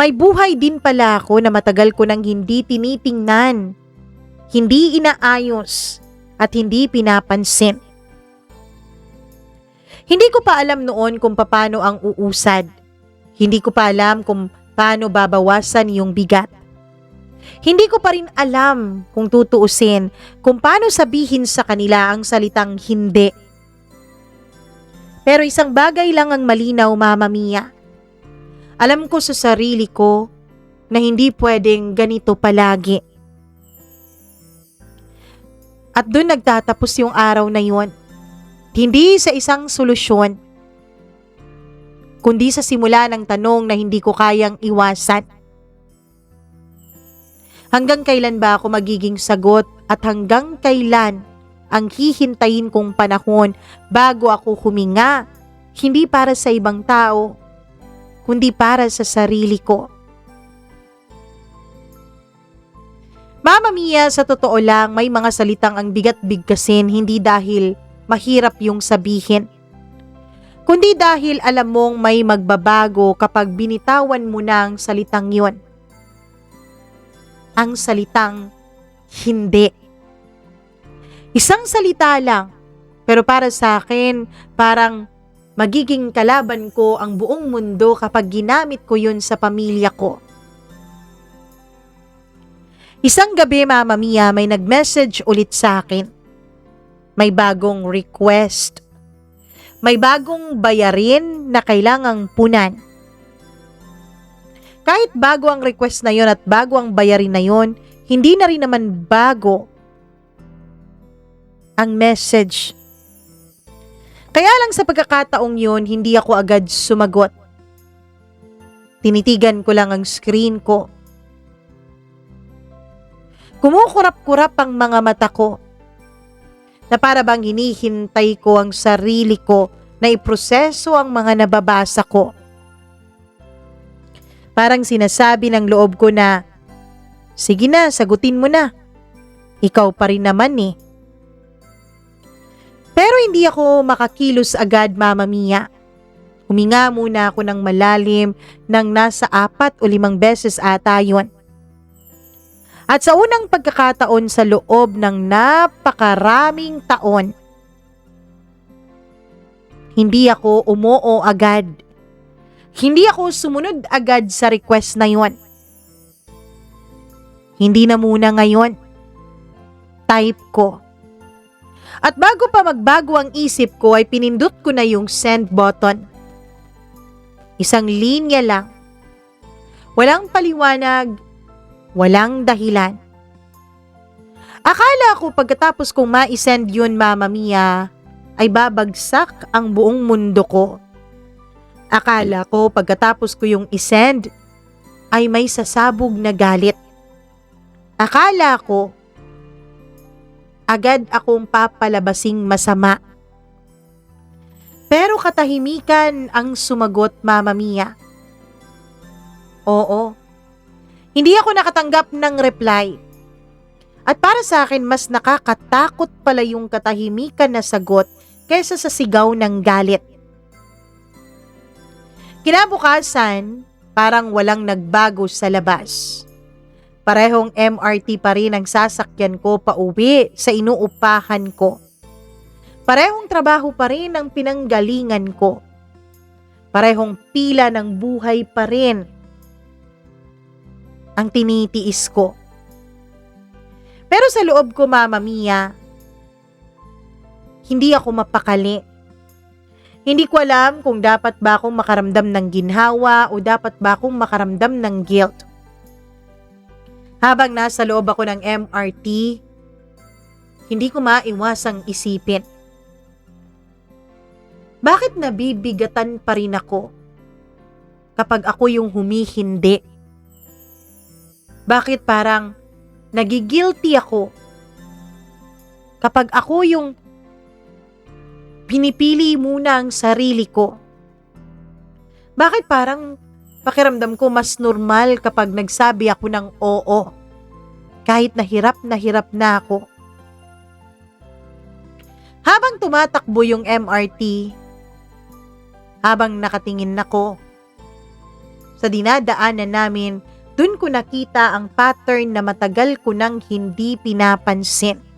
Speaker 1: May buhay din pala ako na matagal ko nang hindi tinitingnan, hindi inaayos at hindi pinapansin. Hindi ko pa alam noon kung paano ang uusad. Hindi ko pa alam kung paano babawasan yung bigat. Hindi ko pa rin alam kung tutuusin kung paano sabihin sa kanila ang salitang hindi. Pero isang bagay lang ang malinaw, Mama Mia. Alam ko sa sarili ko na hindi pwedeng ganito palagi. At doon nagtatapos yung araw na yun. Hindi sa isang solusyon, kundi sa simula ng tanong na hindi ko kayang iwasan. Hanggang kailan ba ako magiging sagot at hanggang kailan ang hihintayin kong panahon bago ako huminga, hindi para sa ibang tao, kundi para sa sarili ko. Mama Mia, sa totoo lang, may mga salitang ang bigat-bigkasin hindi dahil mahirap yung sabihin, kundi dahil alam mong may magbabago kapag binitawan mo na ang salitang yon. Ang salitang hindi. Isang salita lang, pero para sa akin, parang magiging kalaban ko ang buong mundo kapag ginamit ko yun sa pamilya ko. Isang gabi, Mama Mia, may nag-message ulit sa akin. May bagong request. May bagong bayarin na kailangang punan. Kahit bago ang request na yon at bago ang bayarin na yon, hindi na rin naman bago ang message. Kaya lang sa pagkakataong yun, hindi ako agad sumagot. Tinitigan ko lang ang screen ko. Kumukurap-kurap ang mga mata ko na para bang hinihintay ko ang sarili ko na iproseso ang mga nababasa ko. Parang sinasabi ng loob ko na, sige na, sagutin mo na. Ikaw pa rin naman eh. Pero hindi ako makakilos agad, Mama Mia. Huminga muna ako ng malalim ng nasa 4 o 5 beses ata yun. At sa unang pagkakataon sa loob ng napakaraming taon, hindi ako umoo agad. Hindi ako sumunod agad sa request na yun. Hindi na muna ngayon. Type ko. At bago pa magbago ang isip ko ay pinindot ko na yung send button. Isang linya lang. Walang paliwanag, walang dahilan. Akala ko pagkatapos kong ma-send yun, Mama Mia, ay babagsak ang buong mundo ko. Akala ko pagkatapos ko yung isend ay may sasabog na galit. Akala ko agad akong papalabasing masama. Pero katahimikan ang sumagot, Mama Mia. Oo. Hindi ako nakatanggap ng reply. At para sa akin, mas nakakatakot pala yung katahimikan na sagot kaysa sa sigaw ng galit. Kinabukasan, parang walang nagbago sa labas. Parehong MRT pa rin ang sasakyan ko pauwi sa inuupahan ko. Parehong trabaho pa rin ang pinanggalingan ko. Parehong pila ng buhay pa rin ang tinitiis ko. Pero sa loob ko, Mama Mia, hindi ako mapakali. Hindi ko alam kung dapat ba akong makaramdam ng ginhawa o dapat ba akong makaramdam ng guilt. Habang nasa loob ako ng MRT, hindi ko maiwasang isipin. Bakit nabibigatan pa rin ako kapag ako yung humihindi? Bakit parang nagigilty ako kapag ako yung pinipili muna ang sarili ko? Bakit parang pakiramdam ko mas normal kapag nagsabi ako ng oo, kahit na hirap na ako? Habang tumatakbo yung MRT, habang nakatingin ako sa dinadaanan namin, dun ko nakita ang pattern na matagal ko nang hindi pinapansin.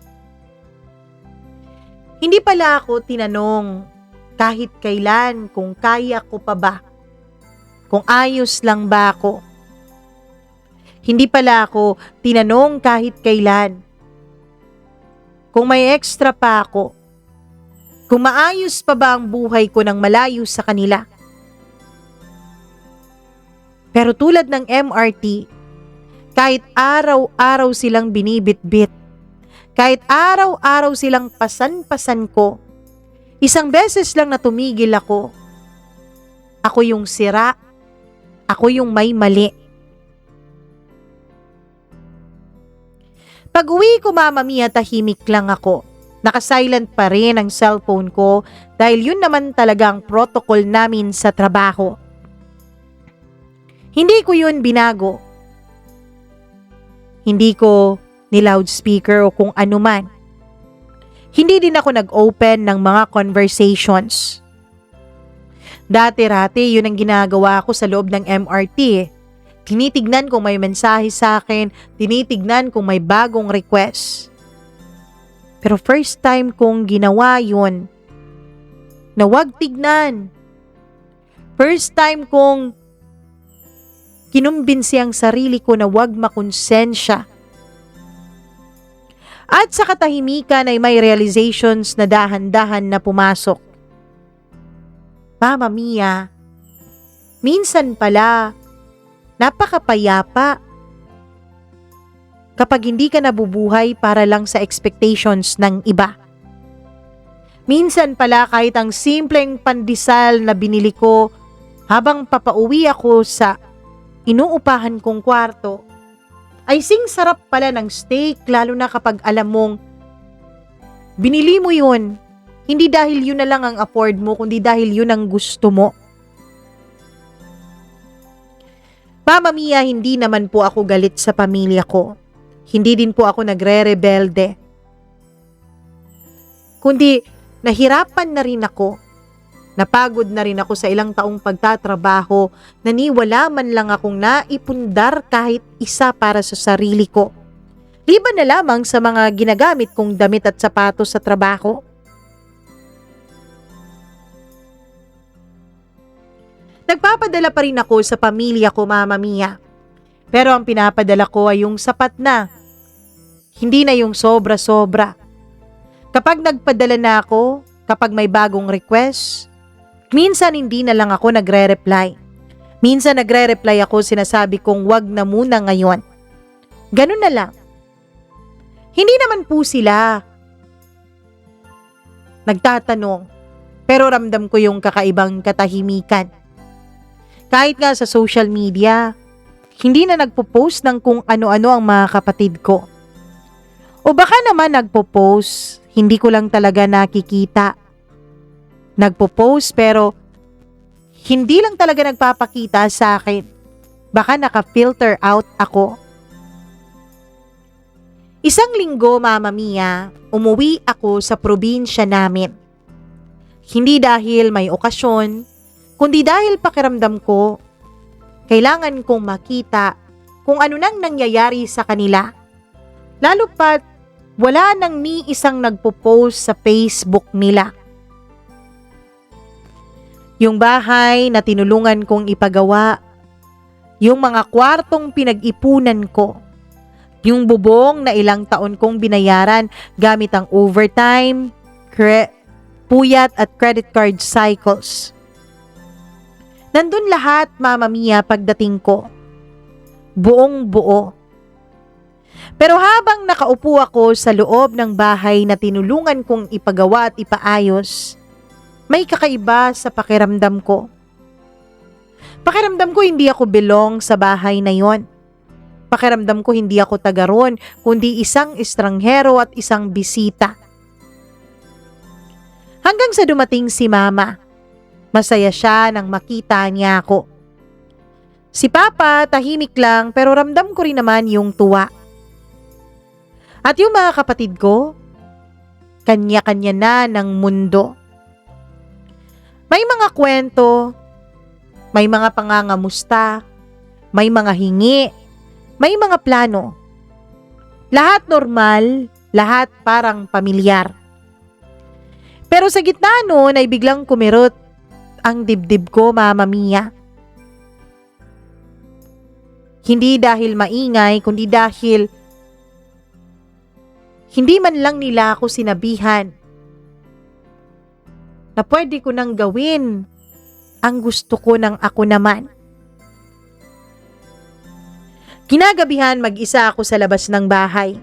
Speaker 1: Hindi pala ako tinanong kahit kailan kung kaya ko pa ba, kung ayos lang ba ako. Hindi pala ako tinanong kahit kailan kung may extra pa ako, kung maayos pa ba ang buhay ko nang malayo sa kanila. Pero tulad ng MRT, kahit araw-araw silang binibitbit, kahit araw-araw silang pasan-pasan ko, isang beses lang na tumigil ako. Ako yung sira, ako yung may mali. Pag-uwi ko, Mama Mia, tahimik lang ako. Naka-silent pa rin ang cellphone ko dahil yun naman talaga ang protocol namin sa trabaho. Hindi ko yun binago. Hindi ko ni-loudspeaker o kung ano man. Hindi din ako nag-open ng mga conversations. Dati-rati yun ang ginagawa ko sa loob ng MRT. Tinitignan kung may mensahe sa akin, tinitignan kung may bagong request. Pero first time kong ginawa yun na wag tignan. First time kong kinumbinsi ang sarili ko na wag makonsensya. At sa katahimikan ay may realizations na dahan-dahan na pumasok. Mama Mia, minsan pala napakapayapa kapag hindi ka nabubuhay para lang sa expectations ng iba. Minsan pala kahit ang simpleng pandesal na binili ko habang papauwi ako sa inuupahan kong kwarto, ay sing sarap pala ng steak, lalo na kapag alam mong binili mo yun, hindi dahil yun na lang ang afford mo, kundi dahil yun ang gusto mo. Mama Mia, hindi naman po ako galit sa pamilya ko. Hindi din po ako nagre-rebelde. Kundi nahirapan na rin ako. Napagod na rin ako sa ilang taong pagtatrabaho na ni wala man lang akong naipundar kahit isa para sa sarili ko. Liban na lamang sa mga ginagamit kong damit at sapatos sa trabaho. Nagpapadala pa rin ako sa pamilya ko, Mama Mia. Pero ang pinapadala ko ay yung sapat na. Hindi na yung sobra-sobra. Kapag nagpadala na ako, kapag may bagong request, minsan hindi na lang ako nagre-reply. Minsan nagre-reply ako, sinasabi kong wag na muna ngayon. Ganun na lang. Hindi naman po sila nagtatanong, pero ramdam ko yung kakaibang katahimikan. Kahit nga sa social media, hindi na nagpo-post ng kung ano-ano ang mga kapatid ko. O baka naman nagpo-post, hindi ko lang talaga nakikita. Nagpo-post pero hindi lang talaga nagpapakita sa akin. Baka naka-filter out ako. Isang linggo, Mama Mia, umuwi ako sa probinsya namin. Hindi dahil may okasyon, kundi dahil pakiramdam ko, kailangan kong makita kung ano nang nangyayari sa kanila. Lalo pat wala nang ni isang nagpo-post sa Facebook nila. Yung bahay na tinulungan kong ipagawa, yung mga kwartong pinag-ipunan ko, yung bubong na ilang taon kong binayaran gamit ang overtime, puyat at credit card cycles. Nandun lahat, Mama Mia, pagdating ko. Buong buo. Pero habang nakaupo ako sa loob ng bahay na tinulungan kong ipagawa at ipaayos, may kakaiba sa pakiramdam ko. Pakiramdam ko hindi ako belong sa bahay na yon. Pakiramdam ko hindi ako taga ron, kundi isang estranghero at isang bisita. Hanggang sa dumating si Mama. Masaya siya nang makita niya ako. Si Papa tahimik lang pero ramdam ko rin naman yung tuwa. At yung mga kapatid ko, kanya-kanya na ng mundo. May mga kwento, may mga pangangamusta, may mga hingi, may mga plano. Lahat normal, lahat parang pamilyar. Pero sa gitna noon ay biglang kumirot ang dibdib ko, Mama Mia. Hindi dahil maingay, kundi dahil hindi man lang nila ako sinabihan na pwede ko nang gawin ang gusto ko ng ako naman. Kinagabihan mag-isa ako sa labas ng bahay.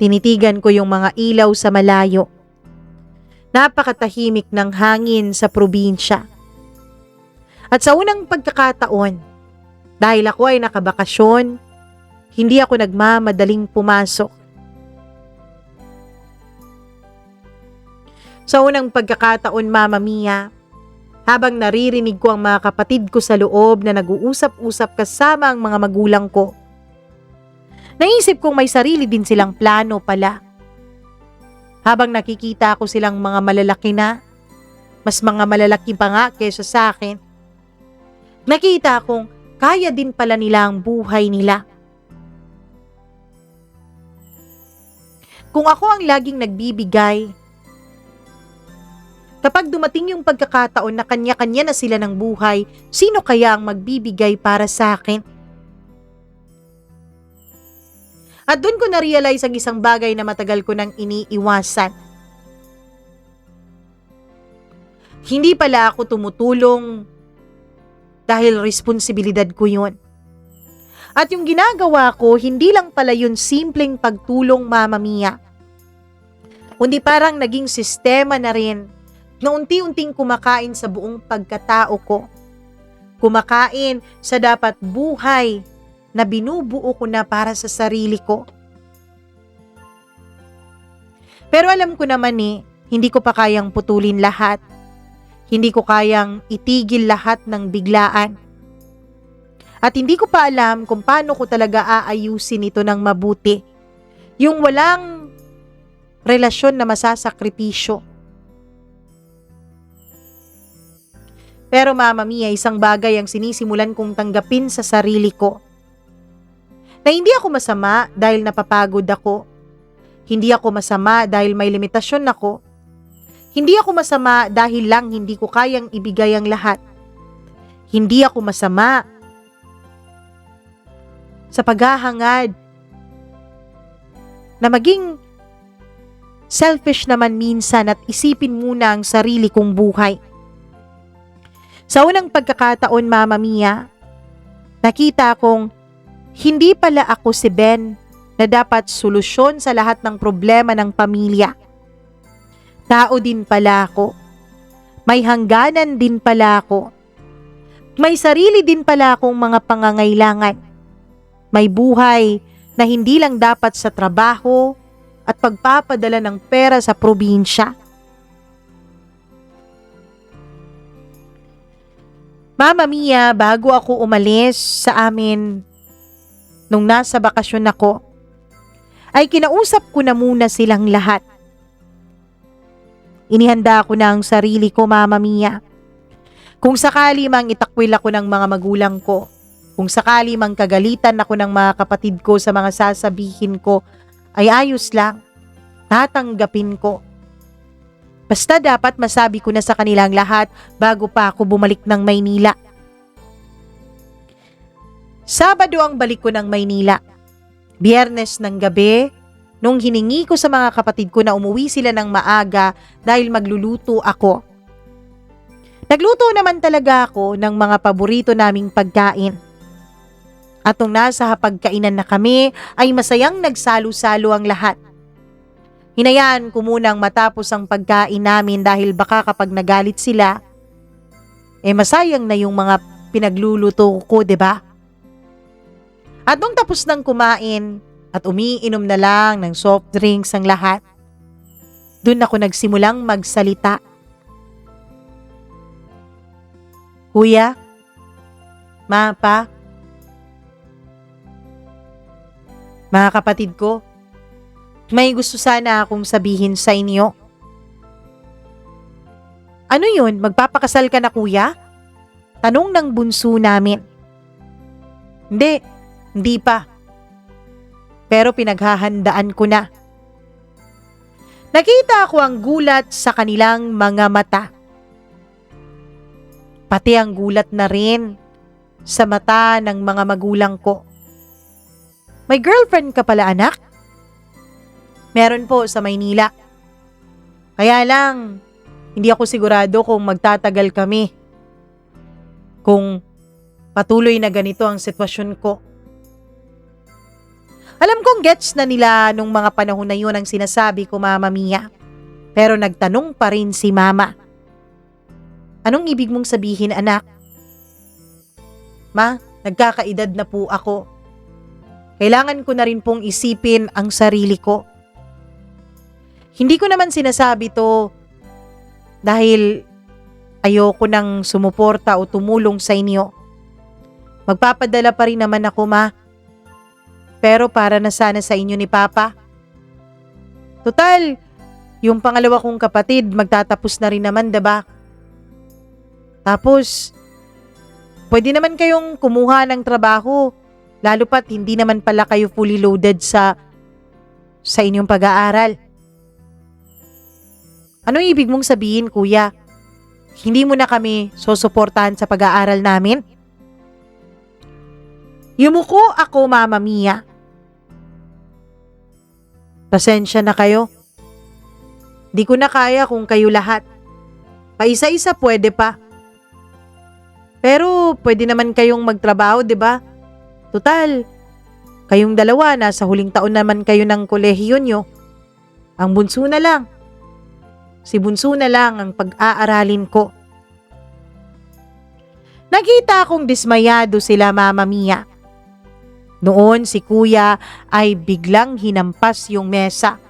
Speaker 1: Tinitigan ko yung mga ilaw sa malayo. Napakatahimik ng hangin sa probinsya. At sa unang pagkakataon, dahil ako ay nakabakasyon, hindi ako nagmamadaling pumasok. Sa unang pagkakataon, Mama Mia, habang naririnig ko ang mga kapatid ko sa loob na nag-uusap-usap kasama ang mga magulang ko, naisip kong may sarili din silang plano pala. Habang nakikita ko silang mga malalaki na, mas mga malalaki pa nga kesa sa akin, nakita kong kaya din pala nila ang buhay nila. Kung ako ang laging nagbibigay, kapag dumating yung pagkakataon na kanya-kanya na sila ng buhay, sino kaya ang magbibigay para sa akin? At doon ko na-realize ang isang bagay na matagal ko nang iniiwasan. Hindi pala ako tumutulong dahil responsibilidad ko yun. At yung ginagawa ko, hindi lang pala yun simpleng pagtulong, Mama Mia. Kundi parang naging sistema na rin na unti-unting kumakain sa buong pagkatao ko. Kumakain sa dapat buhay na binubuo ko na para sa sarili ko. Pero alam ko naman hindi ko pa kayang putulin lahat. Hindi ko kayang itigil lahat ng biglaan. At hindi ko pa alam kung paano ko talaga aayusin ito ng mabuti. Yung walang relasyon na masasakripisyo. Pero Mama Mia, isang bagay ang sinisimulan kong tanggapin sa sarili ko. Na hindi ako masama dahil napapagod ako. Hindi ako masama dahil may limitasyon ako. Hindi ako masama dahil lang hindi ko kayang ibigay ang lahat. Hindi ako masama sa paghahangad na maging selfish naman minsan at isipin muna ang sarili kong buhay. Sa unang pagkakataon, Mama Mia, nakita kong hindi pala ako si Ben na dapat solusyon sa lahat ng problema ng pamilya. Tao din pala ako. May hangganan din pala ako. May sarili din pala akong mga pangangailangan. May buhay na hindi lang dapat sa trabaho at pagpapadala ng pera sa probinsya. Mama Mia, bago ako umalis sa amin nung nasa bakasyon ako, ay kinausap ko na muna silang lahat. Inihanda ko na ang sarili ko, Mama Mia. Kung sakali mang itakwil ako ng mga magulang ko, kung sakali mang kagalitan ako ng mga kapatid ko sa mga sasabihin ko, ay ayos lang, tatanggapin ko. Basta dapat masabi ko na sa kanilang lahat bago pa ako bumalik ng Maynila. Sabado ang balik ko ng Maynila. Biyernes ng gabi, nung hiningi ko sa mga kapatid ko na umuwi sila ng maaga dahil magluluto ako. Nagluto naman talaga ako ng mga paborito naming pagkain. At nung nasa hapagkainan na kami, ay masayang nagsalo-salo ang lahat. Hinayaan ko munang matapos ang pagkain namin dahil baka kapag nagalit sila, masayang na yung mga pinagluluto ko, 'di ba? At nung tapos ng kumain at umiinom na lang ng soft drinks ang lahat, dun ako nagsimulang magsalita. Kuya, Ma, Pa, mga kapatid ko, may gusto sana akong sabihin sa inyo. Ano yun? Magpapakasal ka na, kuya? Tanong ng bunso namin. Hindi pa. Pero pinaghahandaan ko na. Nakita ko ang gulat sa kanilang mga mata. Pati ang gulat na rin sa mata ng mga magulang ko. May girlfriend ka pala, anak? Meron po sa Maynila. Kaya lang, hindi ako sigurado kung magtatagal kami. Kung patuloy na ganito ang sitwasyon ko. Alam kong gets na nila nung mga panahon na yun ang sinasabi ko, Mama Mia. Pero nagtanong pa rin si Mama. Anong ibig mong sabihin, anak? Ma, nagkakaedad na po ako. Kailangan ko na rin pong isipin ang sarili ko. Hindi ko naman sinasabi to dahil ayoko nang sumuporta o tumulong sa inyo. Magpapadala pa rin naman ako, Ma. Pero para na sana sa inyo ni Papa. Total, yung pangalawa kong kapatid magtatapos na rin naman, diba? Tapos, pwede naman kayong kumuha ng trabaho, lalo pat hindi naman pala kayo fully loaded sa inyong pag-aaral. Ano ibig mong sabihin, kuya? Hindi mo na kami susuportahan sa pag-aaral namin? Yumuko ako, Mama Mia. Pasensya na kayo. Di ko na kaya kung kayo lahat. Paisa-isa pwede pa. Pero pwede naman kayong magtrabaho, 'di ba? Tutal, kayong dalawa, nasa huling taon naman kayo ng kolehiyo nyo. Ang bunso na lang. Si bunso na lang ang pag-aaralin ko. Nakita kong dismayado sila, Mama Mia. Noon si kuya ay biglang hinampas yung mesa.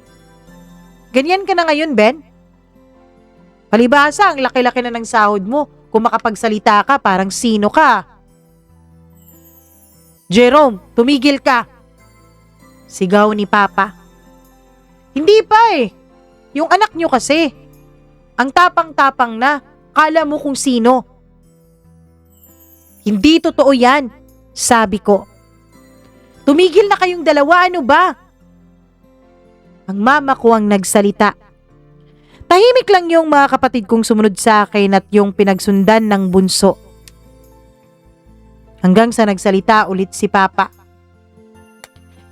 Speaker 1: Ganyan ka na ngayon, Ben? Palibhasa, ang laki-laki na ng sahod mo. Kung makapagsalita ka, parang sino ka? Jerome, tumigil ka! Sigaw ni Papa. Hindi pa eh. Yung anak nyo kasi. Ang tapang-tapang na. Kala mo kung sino. Hindi totoo yan, sabi ko. Tumigil na kayong dalawa, ano ba? Ang mama ko ang nagsalita. Tahimik lang yung mga kapatid kong sumunod sa akin at yung pinagsundan ng bunso. Hanggang sa nagsalita ulit si Papa.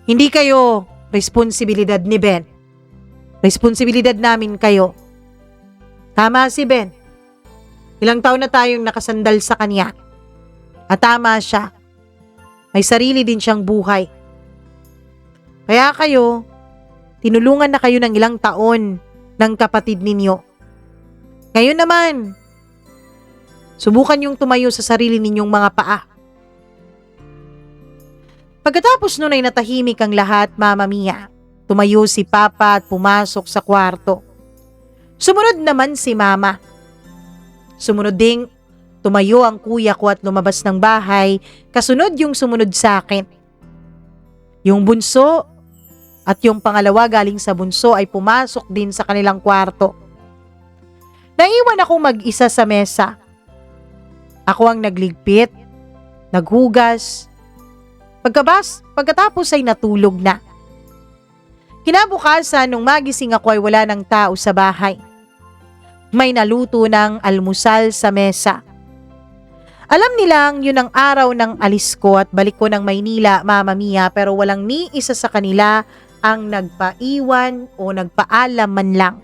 Speaker 1: Hindi kayo responsibilidad ni Ben. Responsibilidad namin kayo. Tama si Ben. Ilang taon na tayong nakasandal sa kanya. At tama siya. May sarili din siyang buhay. Kaya kayo, tinulungan na kayo ng ilang taon ng kapatid ninyo. Ngayon naman, subukan yung tumayo sa sarili ninyong mga paa. Pagkatapos nun ay natahimik ang lahat, Mama Mia. Tumayo si Papa at pumasok sa kwarto. Sumunod naman si Mama. Sumunod ding tumayo ang kuya ko at lumabas ng bahay, kasunod yung sumunod sa akin. Yung bunso at yung pangalawa galing sa bunso ay pumasok din sa kanilang kwarto. Naiwan akong mag-isa sa mesa. Ako ang nagligpit, naghugas. Pagkatapos ay natulog na. Kinabukasan nung magising ako ay wala ng tao sa bahay. May naluto ng almusal sa mesa. Alam nilang yun ang araw ng alis ko at balik ko ng Maynila, Mama Mia, pero walang ni isa sa kanila ang nagpaiwan o nagpaalam man lang.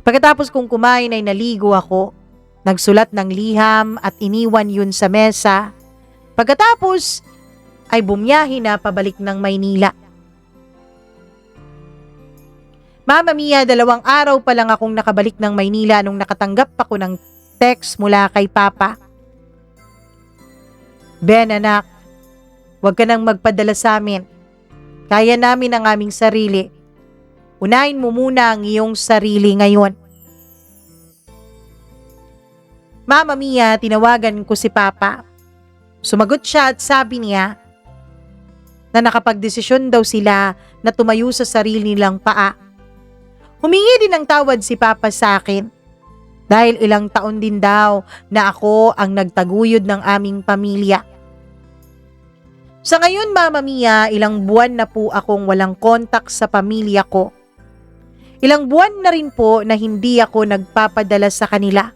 Speaker 1: Pagkatapos kong kumain ay naligo ako, nagsulat ng liham at iniwan yun sa mesa. Pagkatapos ay bumiyahe na pabalik ng Maynila. Mama Mia, 2 araw pa lang akong nakabalik ng Maynila nung nakatanggap ako ng text mula kay Papa. Ben, anak, huwag ka nang magpadala sa amin. Kaya namin ang aming sarili. Unahin mo muna ang iyong sarili ngayon. Mama Mia, tinawagan ko si Papa. Sumagot siya at sabi niya na nakapagdesisyon daw sila na tumayo sa sarili nilang paa. Humingi din ng tawad si Papa sa akin. Dahil ilang taon din daw na ako ang nagtaguyod ng aming pamilya. Sa ngayon, Mama Mia, ilang buwan na po akong walang kontak sa pamilya ko. Ilang buwan na rin po na hindi ako nagpapadala sa kanila.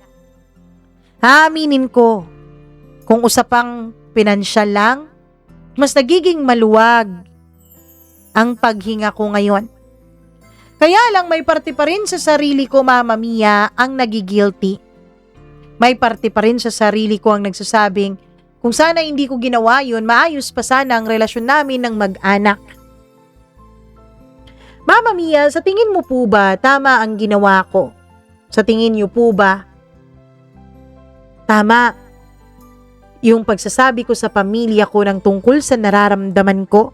Speaker 1: Aaminin ko, kung usapang pinansyal lang, mas nagiging maluwag ang paghinga ko ngayon. Kaya lang may parte pa rin sa sarili ko, Mama Mia, ang nagigilty. May parte pa rin sa sarili ko ang nagsasabing, kung sana hindi ko ginawa yun, maayos pa sana ang relasyon namin ng mag-anak. Mama Mia, sa tingin mo po ba tama ang ginawa ko? Sa tingin niyo po ba tama yung pagsasabi ko sa pamilya ko ng tungkol sa nararamdaman ko?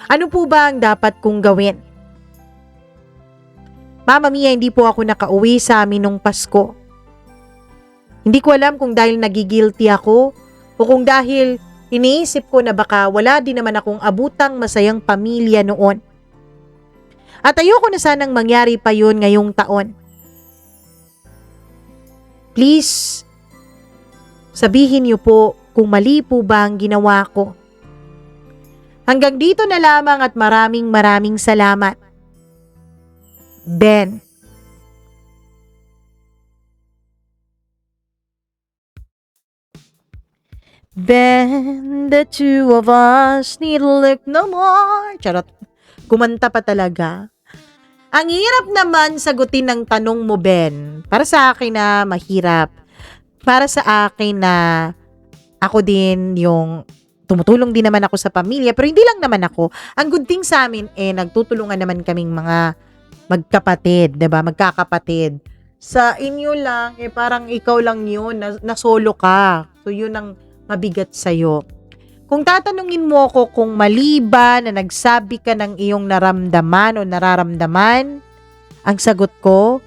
Speaker 1: Ano po ba ang dapat kong gawin? Mama Mia, hindi po ako nakauwi sa amin nung Pasko. Hindi ko alam kung dahil nagigilty ako o kung dahil iniisip ko na baka wala din naman akong abutang masayang pamilya noon. At ayoko na sanang mangyari pa yun ngayong taon. Please, sabihin niyo po kung mali po ba ang ginawa ko. Hanggang dito na lamang at maraming salamat. Ben. Ben, the two of us need to look no more. Charot. Kumanta pa talaga. Ang hirap naman sagutin ng tanong mo, Ben. Para sa akin na mahirap. para sa akin na ako din yung tumutulong din naman ako sa pamilya, pero hindi lang naman ako. Ang good thing sa amin, nagtutulungan naman kaming mga magkapatid, 'di ba? Magkakapatid. Sa inyo lang, parang ikaw lang yun, na solo ka. So, yun ang mabigat sa'yo. Kung tatanungin mo ako kung mali ba na nagsabi ka ng iyong naramdaman o nararamdaman, ang sagot ko,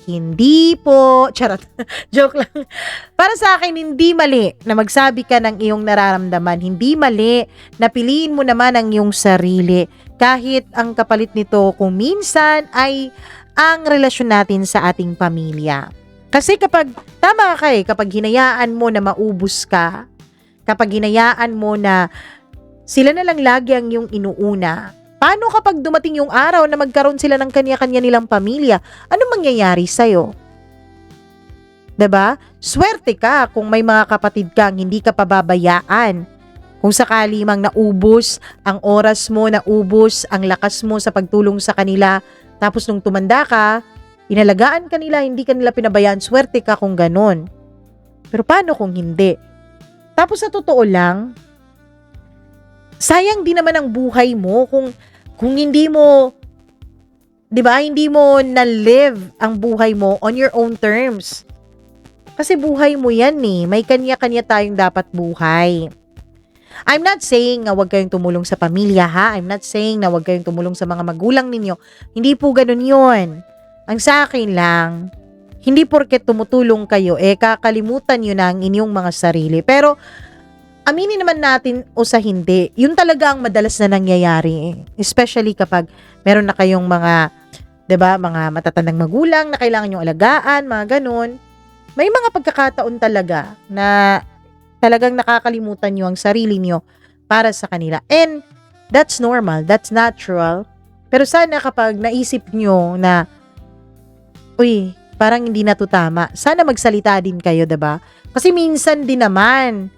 Speaker 1: hindi po. Charot. Joke lang. Para sa akin, hindi mali na magsabi ka ng iyong nararamdaman. Hindi mali na piliin mo naman ang iyong sarili. Kahit ang kapalit nito kung minsan ay ang relasyon natin sa ating pamilya. Kasi tama ka kapag hinayaan mo na maubos ka, kapag hinayaan mo na sila na lang lagi ang iyong inuuna, paano kapag dumating yung araw na magkaroon sila ng kanya-kanya nilang pamilya? Anong mangyayari sa'yo? 'Di ba? Swerte ka kung may mga kapatid kang hindi ka pababayaan. Kung sakali mang naubos ang oras mo, naubos ang lakas mo sa pagtulong sa kanila, tapos nung tumanda ka, inalagaan ka nila, hindi ka nila pinabayaan, swerte ka kung ganun. Pero paano kung hindi? Tapos sa totoo lang, sayang din naman ang buhay mo kung hindi mo, 'di ba, hindi mo na-live ang buhay mo on your own terms. Kasi buhay mo yan may kanya-kanya tayong dapat buhay. I'm not saying na huwag kayong tumulong sa pamilya, ha? I'm not saying na huwag kayong tumulong sa mga magulang ninyo. Hindi po ganun yun. Ang sa akin lang, hindi porket tumutulong kayo, kakalimutan nyo na ang inyong mga sarili. Pero, aminin naman natin o sa hindi, yun talaga ang madalas na nangyayari. Especially kapag meron na kayong mga, 'di ba, mga matatandang magulang na kailangan yung alagaan, mga ganun. May mga pagkakataon talaga na talagang nakakalimutan nyo ang sarili nyo para sa kanila. And that's normal, that's natural. Pero sana kapag naisip nyo na, uy, parang hindi na to tama, sana magsalita din kayo, 'di ba? Kasi minsan din naman,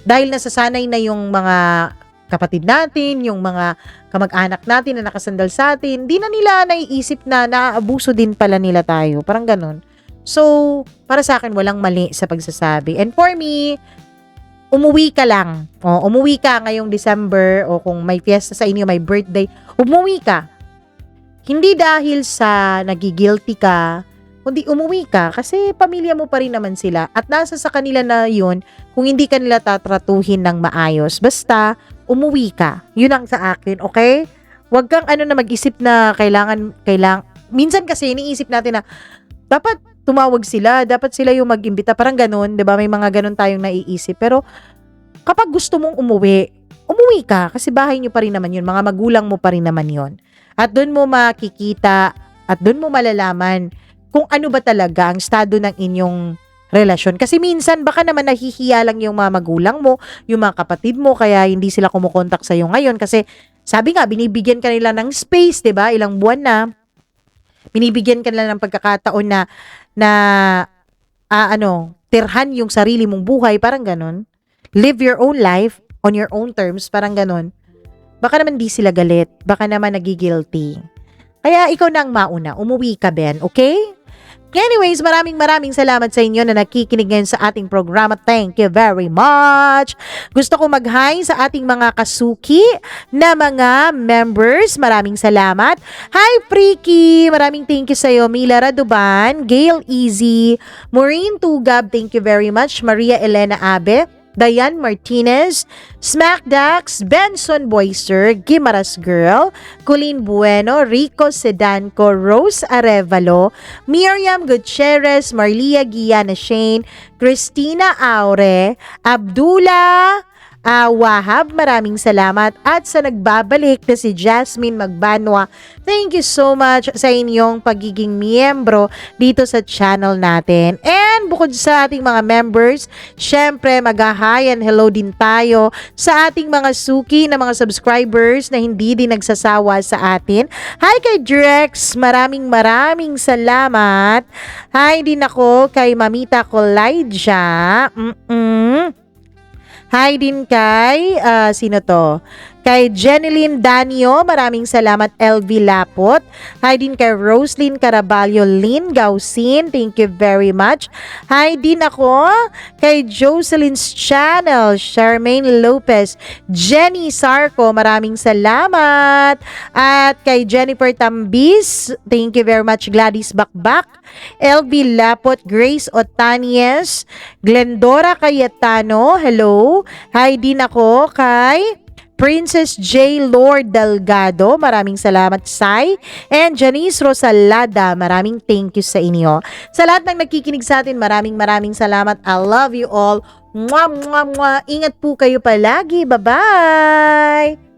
Speaker 1: dahil nasasanay na yung mga kapatid natin, yung mga kamag-anak natin na nakasandal sa atin, di na nila naiisip na naaabuso din pala nila tayo. Parang ganun. So, para sa akin, walang mali sa pagsasabi. And for me, umuwi ka lang. Umuwi ka ngayong December o kung may fiesta sa inyo, may birthday, umuwi ka. Hindi dahil sa nagigilty ka, kundi umuwi ka kasi pamilya mo pa rin naman sila at nasa sa kanila na yun kung hindi ka nila tatratuhin ng maayos. Basta, umuwi ka. Yun ang sa akin, okay? Huwag kang na mag-isip na kailangan, minsan kasi iniisip natin na dapat tumawag sila, dapat sila yung mag-imbita, parang ganun, 'di ba? May mga ganun tayong naiisip. Pero kapag gusto mong umuwi ka kasi bahay niyo pa rin naman 'yun, mga magulang mo pa rin naman 'yun. At doon mo makikita at doon mo malalaman kung ano ba talaga ang estado ng inyong relasyon. Kasi minsan baka naman nahihiya lang yung mga magulang mo, yung mga kapatid mo kaya hindi sila kumukontak sa iyo ngayon kasi sabi nga binibigyan ka nila ng space, 'di ba? Ilang buwan na binibigyan ka nila ng pagkakataon na tirhan yung sarili mong buhay, parang ganon. Live your own life on your own terms, parang ganon. Baka naman di sila galit, baka naman nagigilty. Kaya ikaw na ang mauna, umuwi ka, Ben, okay? Anyways, maraming salamat sa inyo na nakikinig ngayon sa ating programa. Thank you very much. Gusto ko mag-hi sa ating mga kasuki na mga members. Maraming salamat. Hi, Freaky. Maraming thank you sa'yo. Mila Raduban, Gail Easy, Maureen Tugab, thank you very much. Maria Elena Abe, Diane Martinez, Smackdax, Benson Boyster, Gimaras Girl, Colleen Bueno, Rico Sedanco, Rose Arevalo, Miriam Gutierrez, Marlia Guiana Shane, Christina Aure, Abdullah Wahab, maraming salamat. At sa nagbabalik na si Jasmine Magbanwa, thank you so much sa inyong pagiging miyembro dito sa channel natin. And bukod sa ating mga members, syempre mag-hi and hello din tayo sa ating mga suki na mga subscribers na hindi din nagsasawa sa atin. Hi kay Drex, maraming salamat. Hi din ako kay Mamita Colaija. Hi din kay, sino to? Kay Jeneline Danio, maraming salamat. LV Lapot. Hi din kay Roslyn Caraballo Lynn Gausin. Thank you very much. Hi din ako kay Jocelyn's Channel, Charmaine Lopez, Jenny Sarco, maraming salamat. At kay Jennifer Tambis, thank you very much. Gladys Bakbak, LV Lapot, Grace Otanies, Glendora Cayetano, hello. Hi din ako kay Princess J. Lord Delgado, maraming salamat, Sai. And Janice Rosalada, maraming thank you sa inyo. Sa lahat ng nakikinig sa atin, maraming salamat. I love you all. Mwah, mwah, mwah. Ingat po kayo palagi. Bye-bye!